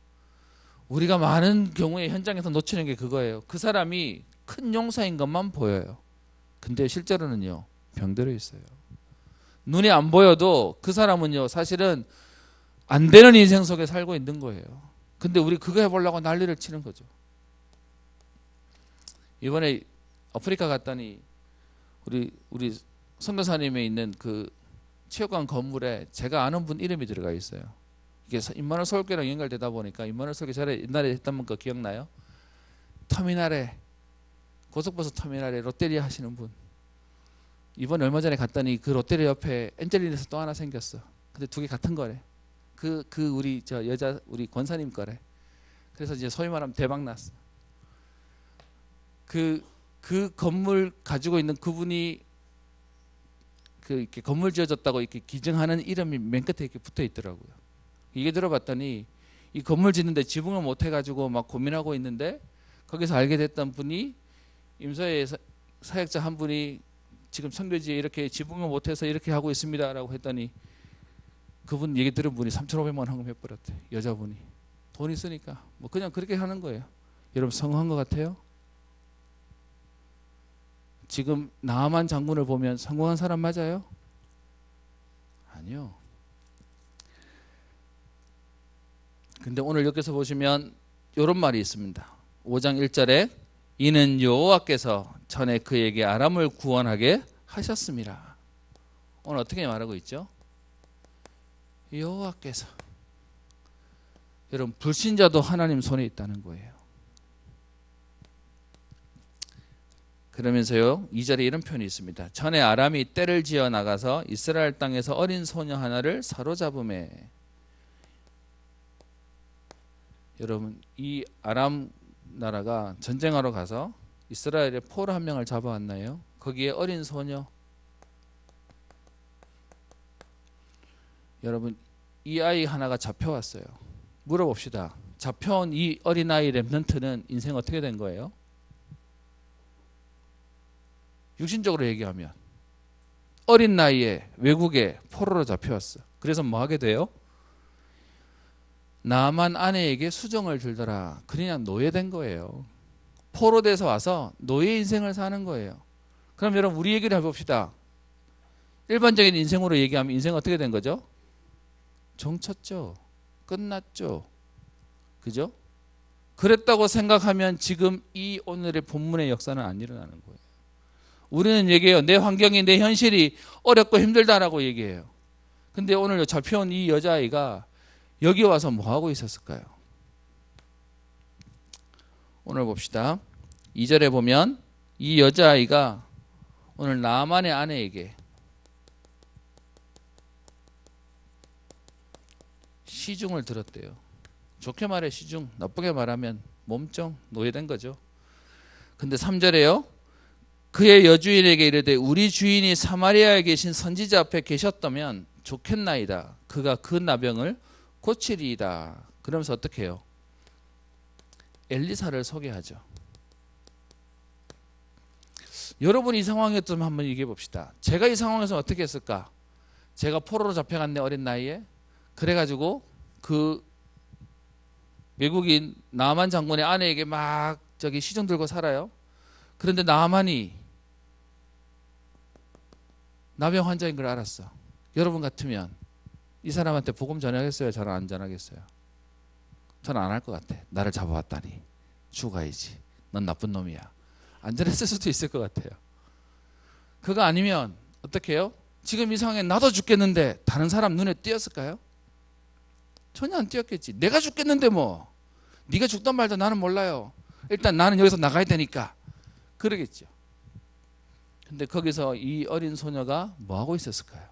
우리가 많은 경우에 현장에서 놓치는 게 그거예요. 그 사람이 큰 용사인 것만 보여요. 근데 실제로는요 병들어 있어요. 눈에 안 보여도 그 사람은요 사실은 안 되는 인생 속에 살고 있는 거예요. 근데 우리 그거 해보려고 난리를 치는 거죠. 이번에 아프리카 갔더니 우리 선교사님이 있는 그 체육관 건물에 제가 아는 분 이름이 들어가 있어요. 이게 임마누엘 서울교회랑 연결되다 보니까 임마누엘 설교 전에 옛날에 했던 거 기억나요? 터미널에 고속버스 터미널에 롯데리아 하시는 분. 이번에 얼마 전에 갔더니 그 롯데리아 옆에 엔젤리에서 또 하나 생겼어. 근데 두 개 같은 거래. 그 우리 저 여자 우리 권사님 거래. 그래서 이제 소위 말하면 대박 났어. 그 건물 가지고 있는 그분이 그 이렇게 건물 지어졌다고 이렇게 기증하는 이름이 맨 끝에 이렇게 붙어 있더라고요. 이게 들어봤더니 이 건물 짓는데 지붕을 못 해가지고 막 고민하고 있는데 거기서 알게 됐던 분이 임소의 사역자 한 분이 지금 선교지에 이렇게 지붕을 못해서 이렇게 하고 있습니다라고 했더니 그분 얘기 들은 분이 3,500만 원 헌금해버렸대. 여자분이. 돈 있으니까 뭐 그냥 그렇게 하는 거예요. 여러분 성공한 것 같아요? 지금 나아만 장군을 보면 성공한 사람 맞아요? 아니요. 근데 오늘 여기서 보시면 이런 말이 있습니다. 5장 1절에 이는 여호와께서 전에 그에게 아람을 구원하게 하셨습니다. 오늘 어떻게 말하고 있죠? 여호와께서. 여러분 불신자도 하나님 손에 있다는 거예요. 그러면서요 2절에 이런 표현이 있습니다. 전에 아람이 떼를 지어 나가서 이스라엘 땅에서 어린 소녀 하나를 사로잡음에. 여러분 이 아람 나라가 전쟁하러 가서 이스라엘의 포로 한 명을 잡아왔나요? 거기에 어린 소녀. 여러분 이 아이 하나가 잡혀왔어요. 물어봅시다. 잡혀온 이 어린아이 렘넌트는 인생 어떻게 된 거예요? 육신적으로 얘기하면 어린 나이에 외국에 포로로 잡혀왔어. 그래서 뭐 하게 돼요? 나만 아내에게 수정을 들더라. 그냥 노예된 거예요. 포로돼서 와서 노예 인생을 사는 거예요. 그럼 여러분 우리 얘기를 해봅시다. 일반적인 인생으로 얘기하면 인생 어떻게 된 거죠? 정쳤죠. 끝났죠. 그죠? 그랬다고 생각하면 지금 이 오늘의 본문의 역사는 안 일어나는 거예요. 우리는 얘기해요. 내 환경이 내 현실이 어렵고 힘들다라고 얘기해요. 근데 오늘 잡혀온 이 여자아이가 여기 와서 뭐 하고 있었을까요? 오늘 봅시다. 2절에 보면 이 여자아이가 오늘 나만의 아내에게 시중을 들었대요. 좋게 말해 시중, 나쁘게 말하면 몸종, 노예된 거죠. 근데 3절에요. 그의 여주인에게 이르되 우리 주인이 사마리아에 계신 선지자 앞에 계셨다면 좋겠나이다. 그가 그 나병을 고치리이다. 그러면서 어떻게 해요? 엘리사를 소개하죠. 여러분 이 상황이었다면 한번 얘기해 봅시다. 제가 이 상황에서 어떻게 했을까? 제가 포로로 잡혀갔네 어린 나이에. 그래가지고 그 외국인 나만 장군의 아내에게 막 저기 시중 들고 살아요. 그런데 나만이 나병 환자인 걸 알았어. 여러분 같으면 이 사람한테 복음 전하겠어요? 저는 안 전하겠어요? 저는 안 할 것 같아. 나를 잡아왔다니 죽어야지. 넌 나쁜 놈이야. 안 전했을 수도 있을 것 같아요. 그거 아니면 어떻게 해요? 지금 이 상황에 나도 죽겠는데 다른 사람 눈에 띄었을까요? 전혀 안 띄었겠지. 내가 죽겠는데 뭐 네가 죽든 말든 나는 몰라요. 일단 나는 여기서 나가야 되니까 그러겠죠. 근데 거기서 이 어린 소녀가 뭐 하고 있었을까요?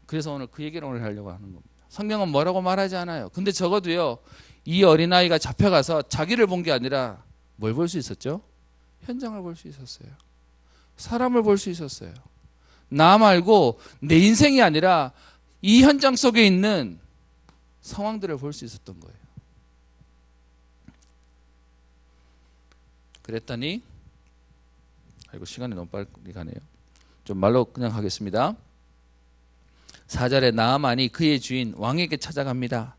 그래서 오늘 그 얘기를 오늘 하려고 하는 겁니다. 성경은 뭐라고 말하지 않아요. 근데 적어도요 이 어린아이가 잡혀가서 자기를 본 게 아니라 뭘 볼 수 있었죠? 현장을 볼 수 있었어요. 사람을 볼 수 있었어요. 나 말고 내 인생이 아니라 이 현장 속에 있는 상황들을 볼 수 있었던 거예요. 그랬더니 아이고 시간이 너무 빨리 가네요. 좀 말로 그냥 하겠습니다. 4절에 나아만이 그의 주인 왕에게 찾아갑니다.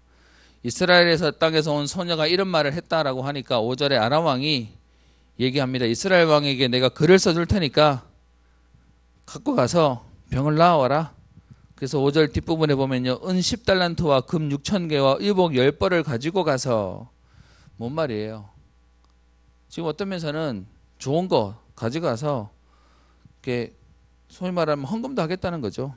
이스라엘에서 땅에서 온 소녀가 이런 말을 했다라고 하니까 5절에 아람 왕이 얘기합니다. 이스라엘 왕에게 내가 글을 써줄 테니까 갖고 가서 병을 나아와라. 그래서 5절 뒷부분에 보면요. 은 10달란트와 금 6,000개와 의복 10벌을 가지고 가서 뭔 말이에요? 지금 어떤 면에서는 좋은 거 가져가서 이렇게 소위 말하면 헌금도 하겠다는 거죠.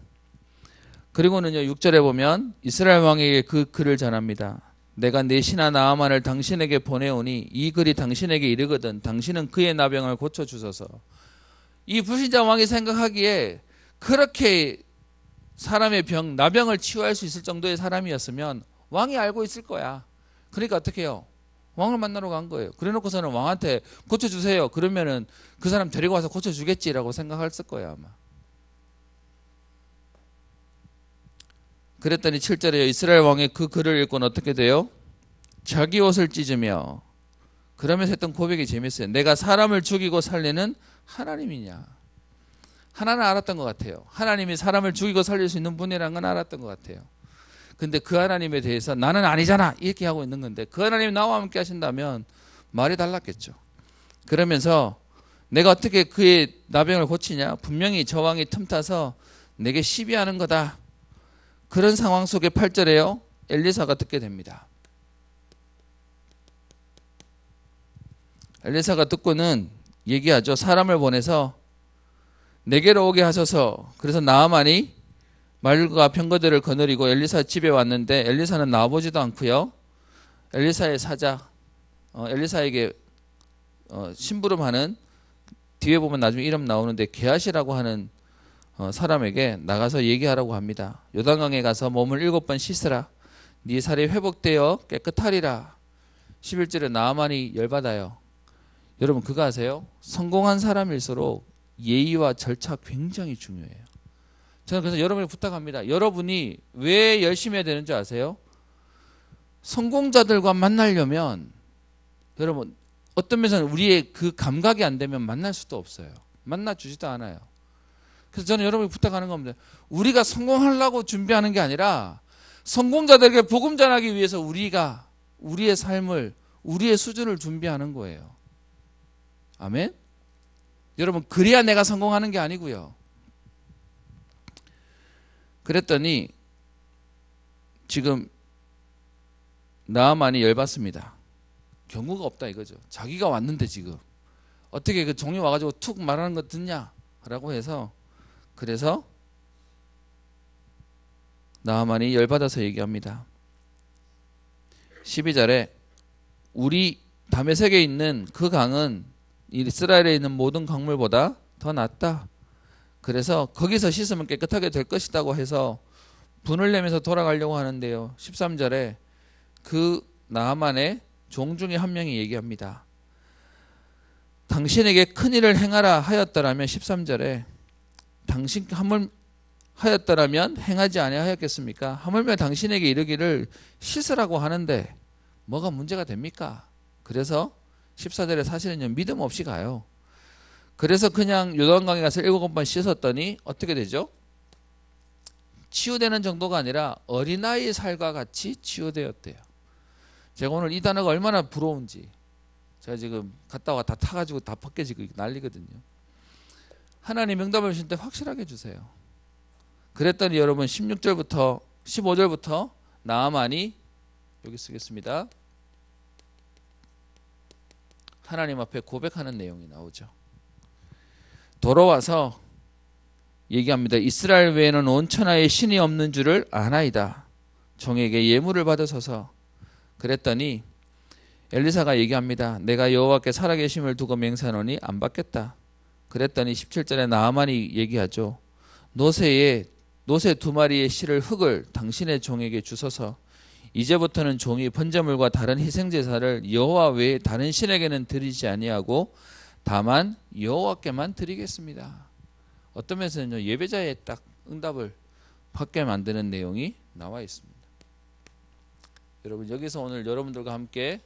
그리고는요 6절에 보면 이스라엘 왕에게 그 글을 전합니다. 내가 내 신하 나아만을 당신에게 보내오니 이 글이 당신에게 이르거든 당신은 그의 나병을 고쳐주소서. 이 불신자 왕이 생각하기에 그렇게 사람의 병, 나병을 치유할 수 있을 정도의 사람이었으면 왕이 알고 있을 거야. 그러니까 어떻게 해요? 왕을 만나러 간 거예요. 그래 놓고서는 왕한테 고쳐주세요. 그러면은 그 사람 데리고 와서 고쳐주겠지라고 생각했을 거예요 아마. 그랬더니 7절에 이스라엘 왕이 그 글을 읽고는 어떻게 돼요? 자기 옷을 찢으며 그러면서 했던 고백이 재밌어요. 내가 사람을 죽이고 살리는 하나님이냐. 하나는 알았던 것 같아요. 하나님이 사람을 죽이고 살릴 수 있는 분이라는 건 알았던 것 같아요. 근데 그 하나님에 대해서 나는 아니잖아 이렇게 하고 있는 건데, 그 하나님이 나와 함께 하신다면 말이 달랐겠죠. 그러면서 내가 어떻게 그의 나병을 고치냐? 분명히 저 왕이 틈타서 내게 시비하는 거다. 그런 상황 속에 8절에요. 엘리사가 듣게 됩니다. 엘리사가 듣고는 얘기하죠. 사람을 보내서 내게로 오게 하소서. 그래서 나아만이 말과 병거들을 거느리고 엘리사 집에 왔는데 엘리사는 나와보지도 않고요. 엘리사의 사자, 엘리사에게 심부름하는, 뒤에 보면 나중에 이름 나오는데 게하시라고 하는 사람에게 나가서 얘기하라고 합니다. 요단강에 가서 몸을 7번 씻으라. 네 살이 회복되어 깨끗하리라. 11절에 나아만이 열받아요. 여러분 그거 아세요? 성공한 사람일수록 예의와 절차 굉장히 중요해요. 저는 그래서 여러분에게 부탁합니다. 여러분이 왜 열심히 해야 되는 줄 아세요? 성공자들과 만나려면 여러분 어떤 면에서는 우리의 그 감각이 안 되면 만날 수도 없어요. 만나 주지도 않아요. 그래서 저는 여러분에게 부탁하는 겁니다. 우리가 성공하려고 준비하는 게 아니라 성공자들에게 복음 전하기 위해서 우리가 우리의 삶을, 우리의 수준을 준비하는 거예요. 아멘? 여러분 그래야 내가 성공하는 게 아니고요. 그랬더니 지금 나아만이 열받습니다. 경우가 없다 이거죠. 자기가 왔는데 지금 어떻게 그 종이 와가지고 툭 말하는 거 듣냐 라고 해서, 그래서 나아만이 열받아서 얘기합니다. 12절에 우리 다메섹에 있는 그 강은 이스라엘에 있는 모든 강물보다 더 낫다. 그래서 거기서 씻으면 깨끗하게 될 것이라고 해서 분을 내면서 돌아가려고 하는데요. 13절에 그 나아만의 종 중에 한 명이 얘기합니다. 당신에게 큰일을 행하라 하였더라면, 13절에 당신 하였더라면 행하지 아니하였겠습니까? 하물며 당신에게 이르기를 씻으라고 하는데 뭐가 문제가 됩니까? 그래서 14절에 사실은요, 믿음 없이 가요. 그래서 그냥 요단강에 가서 7번 씻었더니 어떻게 되죠? 치유되는 정도가 아니라 어린아이의 살과 같이 치유되었대요. 제가 오늘 이 단어가 얼마나 부러운지, 제가 지금 갔다 와 다 타가지고 다 벗겨지고 난리거든요. 하나님 응답을 주실 때 확실하게 주세요. 그랬더니 여러분 16절부터 15절부터 나아만이, 여기 쓰겠습니다. 하나님 앞에 고백하는 내용이 나오죠. 돌아와서 얘기합니다. 이스라엘 외에는 온 천하에 신이 없는 줄을 아나이다. 종에게 예물을 받으소서. 그랬더니 엘리사가 얘기합니다. 내가 여호와께 살아계심을 두고 맹세하노니 안 받겠다. 그랬더니 17절에 나아만이 얘기하죠. 노새 2마리의 실을 흙을 당신의 종에게 주소서. 이제부터는 종이 번제물과 다른 희생제사를 여호와 외에 다른 신에게는 드리지 아니하고 다만 여호와께만 드리겠습니다. 어떤 면에서는요, 예배자의 딱 응답을 받게 만드는 내용이 나와 있습니다. 여러분 여기서 오늘 여러분들과 함께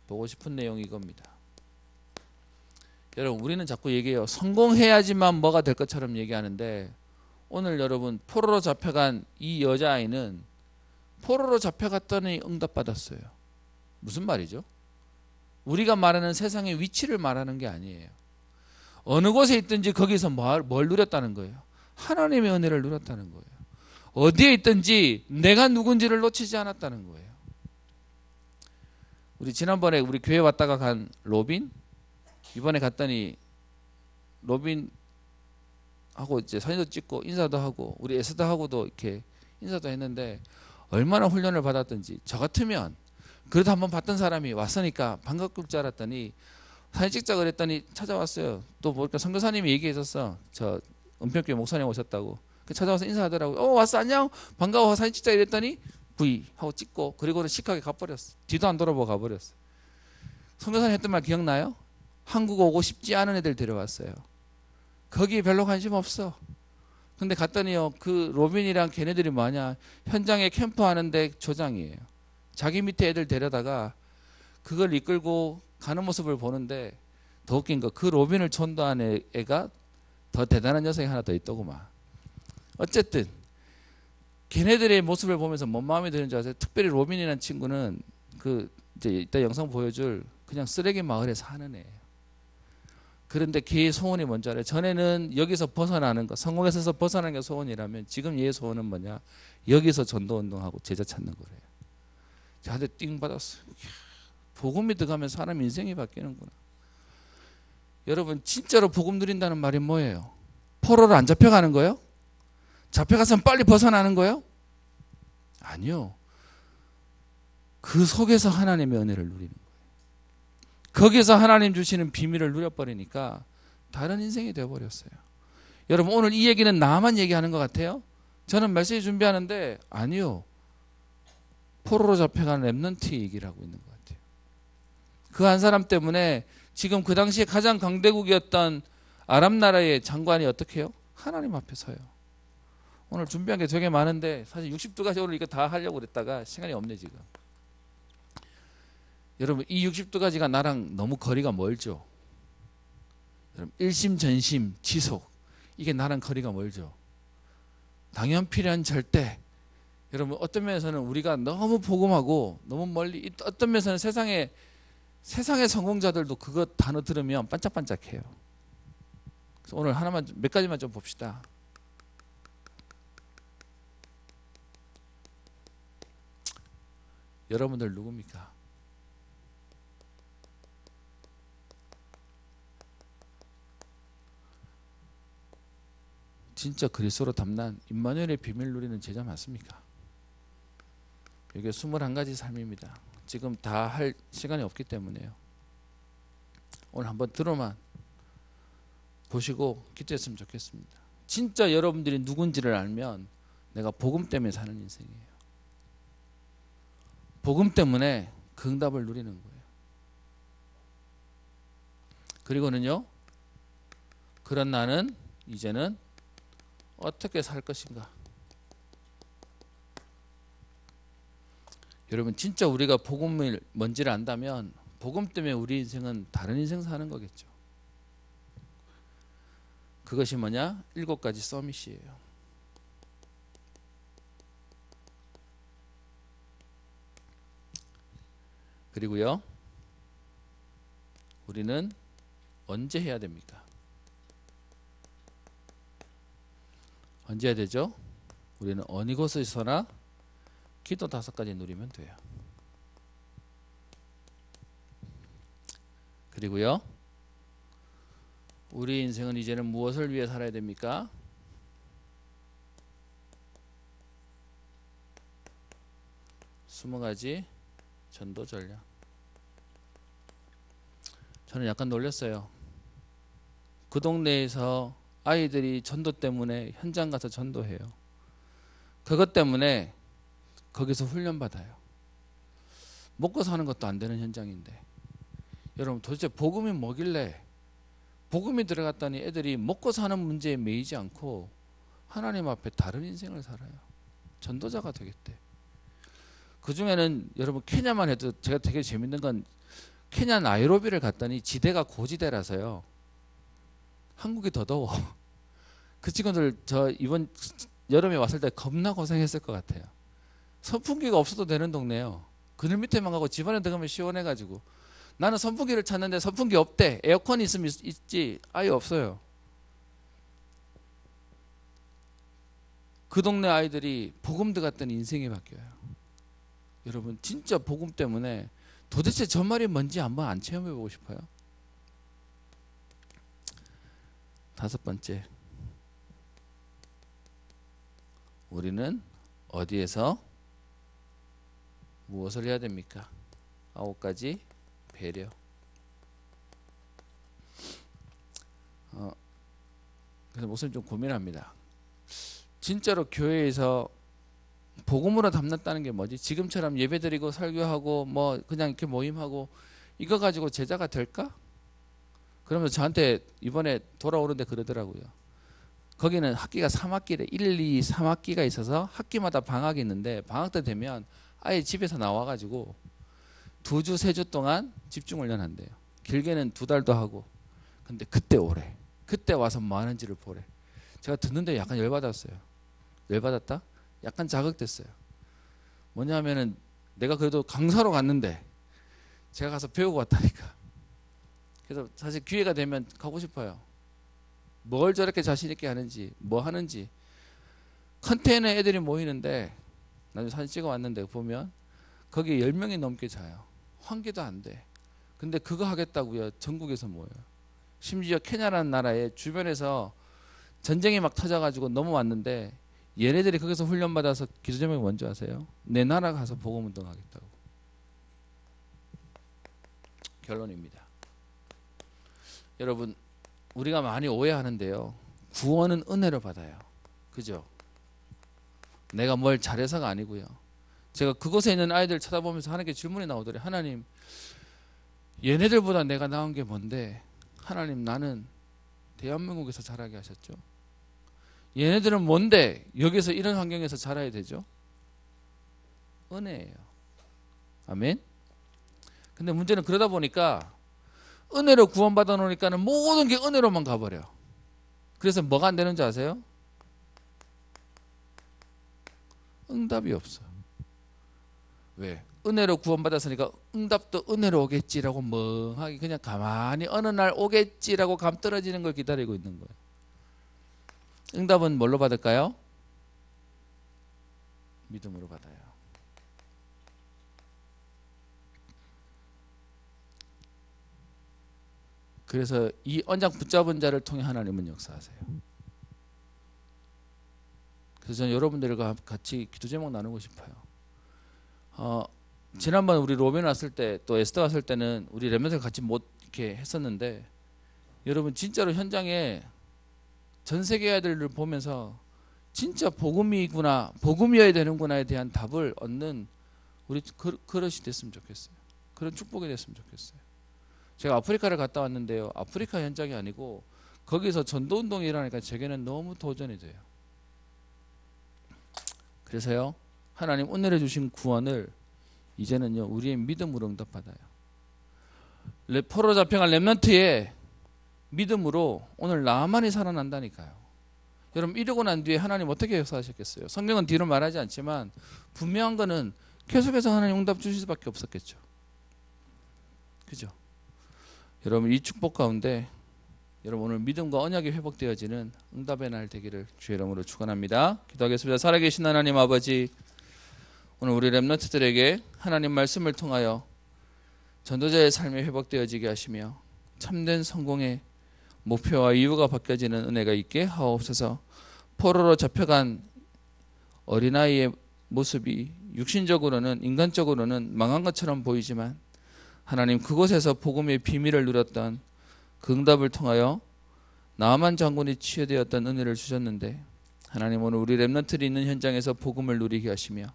보고 싶은 내용이 이겁니다. 여러분 우리는 자꾸 얘기해요. 성공해야지만 뭐가 될 것처럼 얘기하는데, 오늘 여러분 포로로 잡혀간 이 여자아이는 포로로 잡혀갔더니 응답받았어요. 무슨 말이죠? 우리가 말하는 세상의 위치를 말하는 게 아니에요. 어느 곳에 있든지 거기서 뭘 누렸다는 거예요. 하나님의 은혜를 누렸다는 거예요. 어디에 있든지 내가 누군지를 놓치지 않았다는 거예요. 우리 지난번에 우리 교회 왔다가 간 로빈, 이번에 갔더니 로빈하고 이제 사진도 찍고 인사도 하고 우리 에스더하고도 이렇게 인사도 했는데 얼마나 훈련을 받았던지. 저 같으면 그래도 한번 봤던 사람이 왔으니까 반갑을 줄 알았더니 사진 찍자 그랬더니 찾아왔어요. 또 보니까 선교사님이 얘기했었어. 저 은평교회 목사님 오셨다고. 찾아와서 인사하더라고요. 왔어, 안녕, 반가워, 사진 찍자 이랬더니 V 하고 찍고, 그리고는 시크하게 가버렸어. 뒤도 안 돌아보고 가버렸어. 선교사님 했던 말 기억나요? 한국 오고 싶지 않은 애들 데려왔어요. 거기에 별로 관심 없어. 근데 갔더니요, 그 로빈이랑 걔네들이 뭐하냐, 현장에 캠프하는데 조장이에요. 자기 밑에 애들 데려다가 그걸 이끌고 가는 모습을 보는데, 더 웃긴 거, 그 로빈을 전도한 애가 더 대단한 녀석이 하나 더 있더구만. 어쨌든 걔네들의 모습을 보면서 뭔 마음이 드는 줄 아세요? 특별히 로빈이라는 친구는 그 이제 이따 영상 보여줄 그냥 쓰레기 마을에 사는 애예요. 그런데 걔의 소원이 뭔지 알아요? 전에는 여기서 벗어나는 거, 성공에서 벗어나는 게 소원이라면 지금 얘의 소원은 뭐냐? 여기서 전도운동하고 제자 찾는 거래요. 저한테 띵 받았어요. 이야, 복음이 들어가면 사람 인생이 바뀌는구나. 여러분 진짜로 복음 누린다는 말이 뭐예요? 포로를 안 잡혀가는 거예요? 잡혀가서 빨리 벗어나는 거예요? 아니요. 그 속에서 하나님의 은혜를 누리는 거예요. 거기서 하나님 주시는 비밀을 누려버리니까 다른 인생이 되어버렸어요. 여러분 오늘 이 얘기는 나만 얘기하는 것 같아요? 저는 메시지 준비하는데 아니요. 포로로 잡혀간 렘넌트 얘기를 하고 있는 것 같아요. 그 한 사람 때문에 지금 그 당시에 가장 강대국이었던 아랍 나라의 장관이 어떻게 해요? 하나님 앞에 서요. 오늘 준비한 게 되게 많은데 사실 60두가지 오늘 이거 다 하려고 그랬다가 시간이 없네 지금. 여러분 이 60두가지가 나랑 너무 거리가 멀죠. 여러분 일심전심 지속 이게 나랑 거리가 멀죠. 당연 필요한 절대. 여러분 어떤 면에서는 우리가 너무 복음하고 너무 멀리 어떤 면에서는 세상의 성공자들도 그거 단어 들으면 반짝반짝해요. 그래서 오늘 하나만 몇 가지만 좀 봅시다. 여러분들 누굽니까? 진짜 그리스도로 담난 임마누엘의 비밀 누리는 제자 맞습니까? 이게 21가지 삶입니다. 지금 다 할 시간이 없기 때문에요. 오늘 한번 들어만 보시고 기도했으면 좋겠습니다. 진짜 여러분들이 누군지를 알면 내가 복음 때문에 사는 인생이에요. 복음 때문에 그 응답을 누리는 거예요. 그리고는요. 그런 나는 이제는 어떻게 살 것인가? 여러분 진짜 우리가 복음을 뭔지를 안다면 복음 때문에 우리 인생은 다른 인생 사는 거겠죠. 그것이 뭐냐? 7가지 서밋이에요. 그리고요. 우리는 언제 해야 됩니까? 언제 해야 되죠? 우리는 어느 곳에서나 기도 5가지 누리면 돼요. 그리고요. 우리 인생은 이제는 무엇을 위해 살아야 됩니까? 스무 가지 전도 전략. 저는 약간 놀랐어요. 그 동네에서 아이들이 전도 때문에 현장 가서 전도해요. 그것 때문에 거기서 훈련받아요. 먹고 사는 것도 안 되는 현장인데 여러분 도대체 복음이 뭐길래 복음이 들어갔더니 애들이 먹고 사는 문제에 매이지 않고 하나님 앞에 다른 인생을 살아요. 전도자가 되겠대. 그 중에는 여러분 케냐만 해도 제가 되게 재밌는 건 케냐 나이로비를 갔더니 지대가 고지대라서요. 한국이 더 더워. 그 친구들 저 이번 여름에 왔을 때 겁나 고생했을 것 같아요. 선풍기가 없어도 되는 동네예요. 그늘 밑에만 가고 집 안에 들어가면 시원해가지고 나는 선풍기를 찾는데 선풍기 없대. 에어컨이 있으면 있지 아예 없어요. 그 동네 아이들이 복음 들어갔더니 인생이 바뀌어요. 여러분 진짜 복음 때문에 도대체 저 말이 뭔지 한번 안 체험해보고 싶어요. 5번째, 우리는 어디에서 무엇을 해야 됩니까? 9가지 배려. 그래서 목사님 좀 고민합니다. 진짜로 교회에서 복음으로 담났다는 게 뭐지? 지금처럼 예배드리고 설교하고 뭐 그냥 이렇게 모임하고 이거 가지고 제자가 될까? 그러면서 저한테 이번에 돌아오는데 그러더라고요. 거기는 학기가 3학기래. 1, 2, 3학기가 있어서 학기마다 방학이 있는데 방학 때 되면 아예 집에서 나와가지고 2주, 3주 동안 집중훈련 한대요. 길게는 2달도 하고. 근데 그때 오래. 그때 와서 뭐 하는지를 보래. 제가 듣는데 약간 열받았어요. 열받았다? 약간 자극됐어요. 뭐냐면은 내가 그래도 강사로 갔는데 제가 가서 배우고 왔다니까. 그래서 사실 기회가 되면 가고 싶어요. 뭘 저렇게 자신 있게 하는지, 뭐 하는지. 컨테이너 애들이 모이는데 나중에 사진 찍어 왔는데 보면 거기에 10명이 넘게 자요. 환기도 안 돼. 근데 그거 하겠다고요. 전국에서 모여요. 심지어 케냐라는 나라에 주변에서 전쟁이 막 터져가지고 넘어왔는데 얘네들이 거기서 훈련받아서 기도 제목이 뭔지 아세요? 내 나라 가서 복음 운동하겠다고. 결론입니다. 여러분, 우리가 많이 오해하는데요. 구원은 은혜로 받아요. 그죠? 내가 뭘 잘해서가 아니고요. 제가 그곳에 있는 아이들 쳐다보면서 하나님께 질문이 나오더래요. 하나님, 얘네들보다 내가 나은 게 뭔데 하나님 나는 대한민국에서 자라게 하셨죠? 얘네들은 뭔데 여기서 이런 환경에서 자라야 되죠? 은혜예요. 아멘? 근데 문제는 그러다 보니까 은혜로 구원받아 놓으니까는 모든 게 은혜로만 가버려. 그래서 뭐가 안 되는지 아세요? 응답이 없어. 왜? 은혜로 구원받았으니까 응답도 은혜로 오겠지라고 멍하게 그냥 가만히 어느 날 오겠지라고 감 떨어지는 걸 기다리고 있는 거예요. 응답은 뭘로 받을까요? 믿음으로 받아요. 그래서 이 언약 붙잡은 자를 통해 하나님은 역사하세요. 그래서 저는 여러분들과 같이 기도 제목 나누고 싶어요. 지난번 우리 로벤 왔을 때 또 에스더 왔을 때는 우리 렘넌트를 같이 못 이렇게 했었는데 여러분 진짜로 현장에 전 세계 아이들을 보면서 진짜 복음이구나, 복음이어야 되는구나에 대한 답을 얻는 우리 그릇이 됐으면 좋겠어요. 그런 축복이 됐으면 좋겠어요. 제가 아프리카를 갔다 왔는데요. 아프리카 현장이 아니고 거기서 전도운동이 일어나니까 제게는 너무 도전이 돼요. 그래서요. 하나님 은혜를 주신 구원을 이제는요. 우리의 믿음으로 응답받아요. 포로로 잡혀간 렘넌트의 믿음으로 오늘 나만이 살아난다니까요. 여러분 이러고 난 뒤에 하나님 어떻게 역사하셨겠어요? 성경은 뒤로 말하지 않지만 분명한 거는 계속해서 하나님 응답 주실 수밖에 없었겠죠. 그죠? 여러분 이 축복 가운데 여러분 오늘 믿음과 언약이 회복되어지는 응답의 날 되기를 주의 이름으로 축원합니다. 기도하겠습니다. 살아계신 하나님 아버지, 오늘 우리 렘넌트들에게 하나님 말씀을 통하여 전도자의 삶이 회복되어지게 하시며 참된 성공의 목표와 이유가 바뀌어지는 은혜가 있게 하옵소서. 포로로 잡혀간 어린아이의 모습이 육신적으로는 인간적으로는 망한 것처럼 보이지만 하나님 그곳에서 복음의 비밀을 누렸던 그 응답을 통하여 나만 장군이 치유되었던 은혜를 주셨는데 하나님 오늘 우리 렘넌트들이 있는 현장에서 복음을 누리게 하시며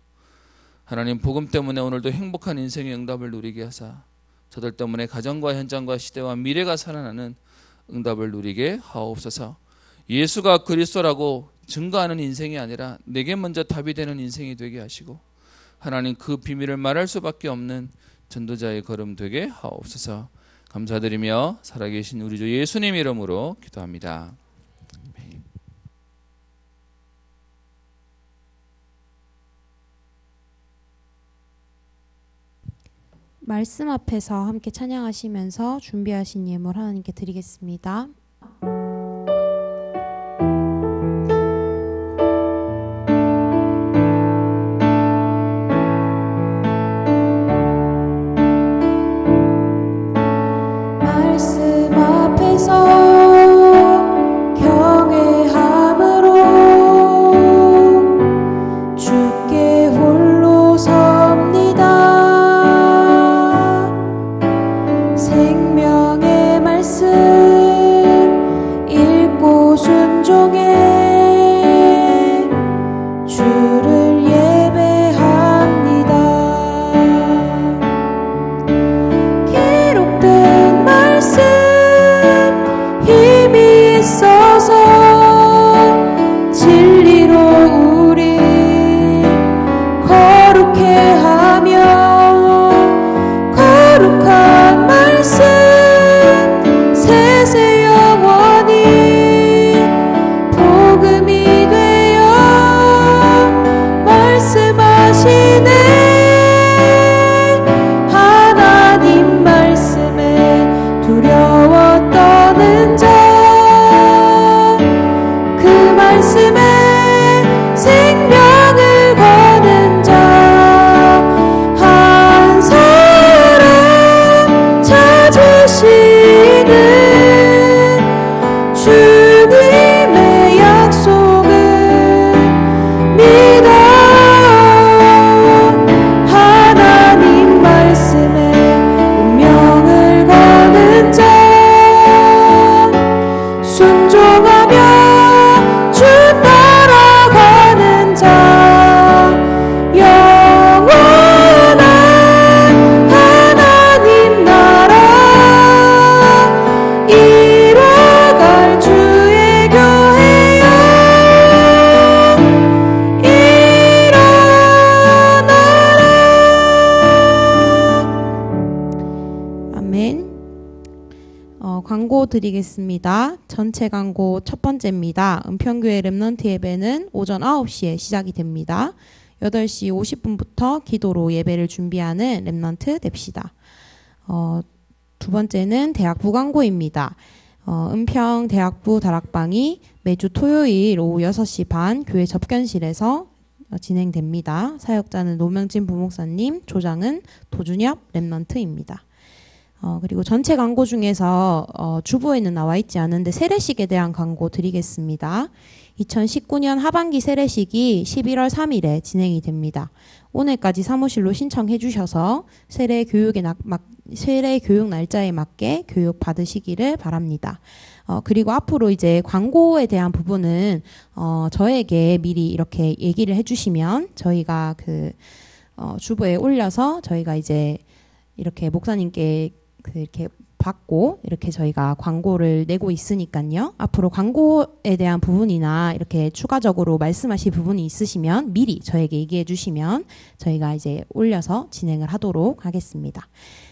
하나님 복음 때문에 오늘도 행복한 인생의 응답을 누리게 하사 저들 때문에 가정과 현장과 시대와 미래가 살아나는 응답을 누리게 하옵소서. 예수가 그리스도라고 증거하는 인생이 아니라 내게 먼저 답이 되는 인생이 되게 하시고 하나님 그 비밀을 말할 수밖에 없는 전도자의 걸음 되게 하옵소서. 감사드리며 살아계신 우리 주 예수님 이름으로 기도합니다. 말씀 앞에서 함께 찬양하시면서 준비하신 예물 하나님께 드리겠습니다. 말씀 앞에서 경외함으로 주께 홀로 섭니다. 생명의 말씀 순종하며 주 따라가는 자 영원한 하나님 나라 이뤄갈 주의 교회여 일어나라. 아멘. 광고 드리겠습니다. 전체 광고 첫 번째입니다. 은평교회 렘넌트 예배는 오전 9시에 시작이 됩니다. 8시 50분부터 기도로 예배를 준비하는 렘넌트 됩시다. 두 번째는 대학부 광고입니다. 은평 대학부 다락방이 매주 토요일 오후 6시 반 교회 접견실에서 진행됩니다. 사역자는 노명진 부목사님, 조장은 도준엽 렘넌트입니다. 그리고 전체 광고 중에서 주보에는 나와 있지 않은데 세례식에 대한 광고 드리겠습니다. 2019년 하반기 세례식이 11월 3일에 진행이 됩니다. 오늘까지 사무실로 신청해 주셔서 세례 교육 날짜에 맞게 교육 받으시기를 바랍니다. 그리고 앞으로 이제 광고에 대한 부분은 저에게 미리 이렇게 얘기를 해주시면 저희가 주보에 올려서 저희가 이제 이렇게 목사님께 이렇게 받고 이렇게 저희가 광고를 내고 있으니까요. 앞으로 광고에 대한 부분이나 이렇게 추가적으로 말씀하실 부분이 있으시면 미리 저에게 얘기해 주시면 저희가 이제 올려서 진행을 하도록 하겠습니다.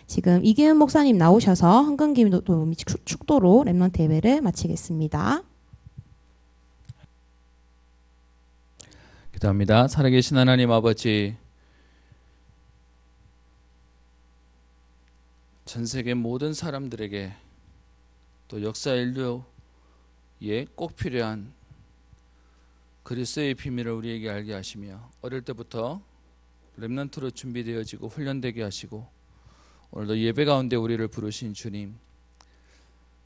지금 이기은 목사님 나오셔서 헌금기도 축도로 렘넌트 예배를 마치겠습니다. 기도합니다. 살아계신 하나님 아버지, 전 세계 모든 사람들에게 또 역사 인류에 꼭 필요한 그리스도의 비밀을 우리에게 알게 하시며 어릴 때부터 렘넌트로 준비되어지고 훈련되게 하시고 오늘도 예배 가운데 우리를 부르신 주님,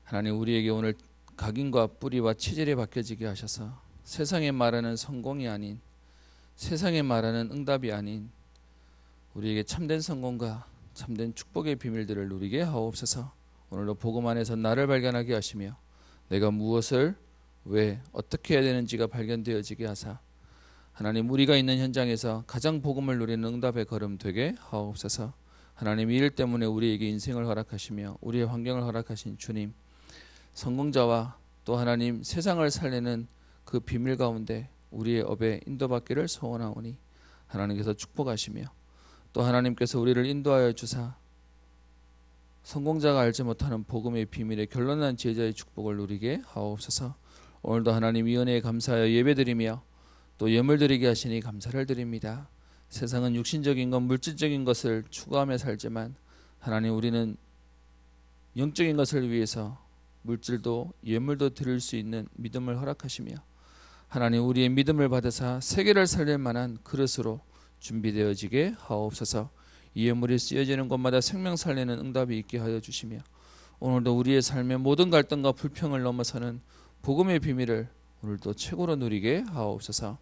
하나님 우리에게 오늘 각인과 뿌리와 체질이 바뀌어지게 하셔서 세상에 말하는 성공이 아닌, 세상에 말하는 응답이 아닌 우리에게 참된 성공과 참된 축복의 비밀들을 누리게 하옵소서. 오늘도 복음 안에서 나를 발견하게 하시며 내가 무엇을 왜 어떻게 해야 되는지가 발견되어지게 하사 하나님 우리가 있는 현장에서 가장 복음을 누리는 응답의 걸음 되게 하옵소서. 하나님 이 일 때문에 우리에게 인생을 허락하시며 우리의 환경을 허락하신 주님, 성공자와 또 하나님 세상을 살리는 그 비밀 가운데 우리의 업에 인도받기를 소원하오니 하나님께서 축복하시며 또 하나님께서 우리를 인도하여 주사 성공자가 알지 못하는 복음의 비밀에 결론난 제자의 축복을 누리게 하옵소서. 오늘도 하나님 이 은혜에 감사하여 예배드리며 또 예물드리게 하시니 감사를 드립니다. 세상은 육신적인 것, 물질적인 것을 추구하며 살지만 하나님 우리는 영적인 것을 위해서 물질도 예물도 드릴 수 있는 믿음을 허락하시며 하나님 우리의 믿음을 받으사 세계를 살릴 만한 그릇으로 준비되어지게 하옵소서. 이 예물이 쓰여지는 곳마다 생명 살리는 응답이 있게 하여 주시며 오늘도 우리의 삶의 모든 갈등과 불평을 넘어서는 복음의 비밀을 오늘도 최고로 누리게 하옵소서.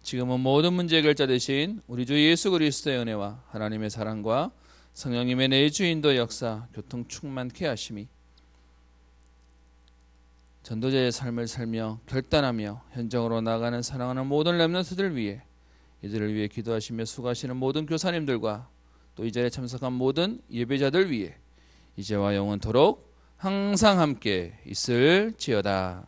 지금은 모든 문제 해결자 되신 우리 주 예수 그리스도의 은혜와 하나님의 사랑과 성령님의 내주인도 역사 교통 충만케 하심이 전도자의 삶을 살며 결단하며 현장으로 나가는 사랑하는 모든 렘넌트들 위해 이들을 위해 기도하시며 수고하시는 모든 교사님들과 또 이 자리에 참석한 모든 예배자들 위해 이제와 영원토록 항상 함께 있을지어다.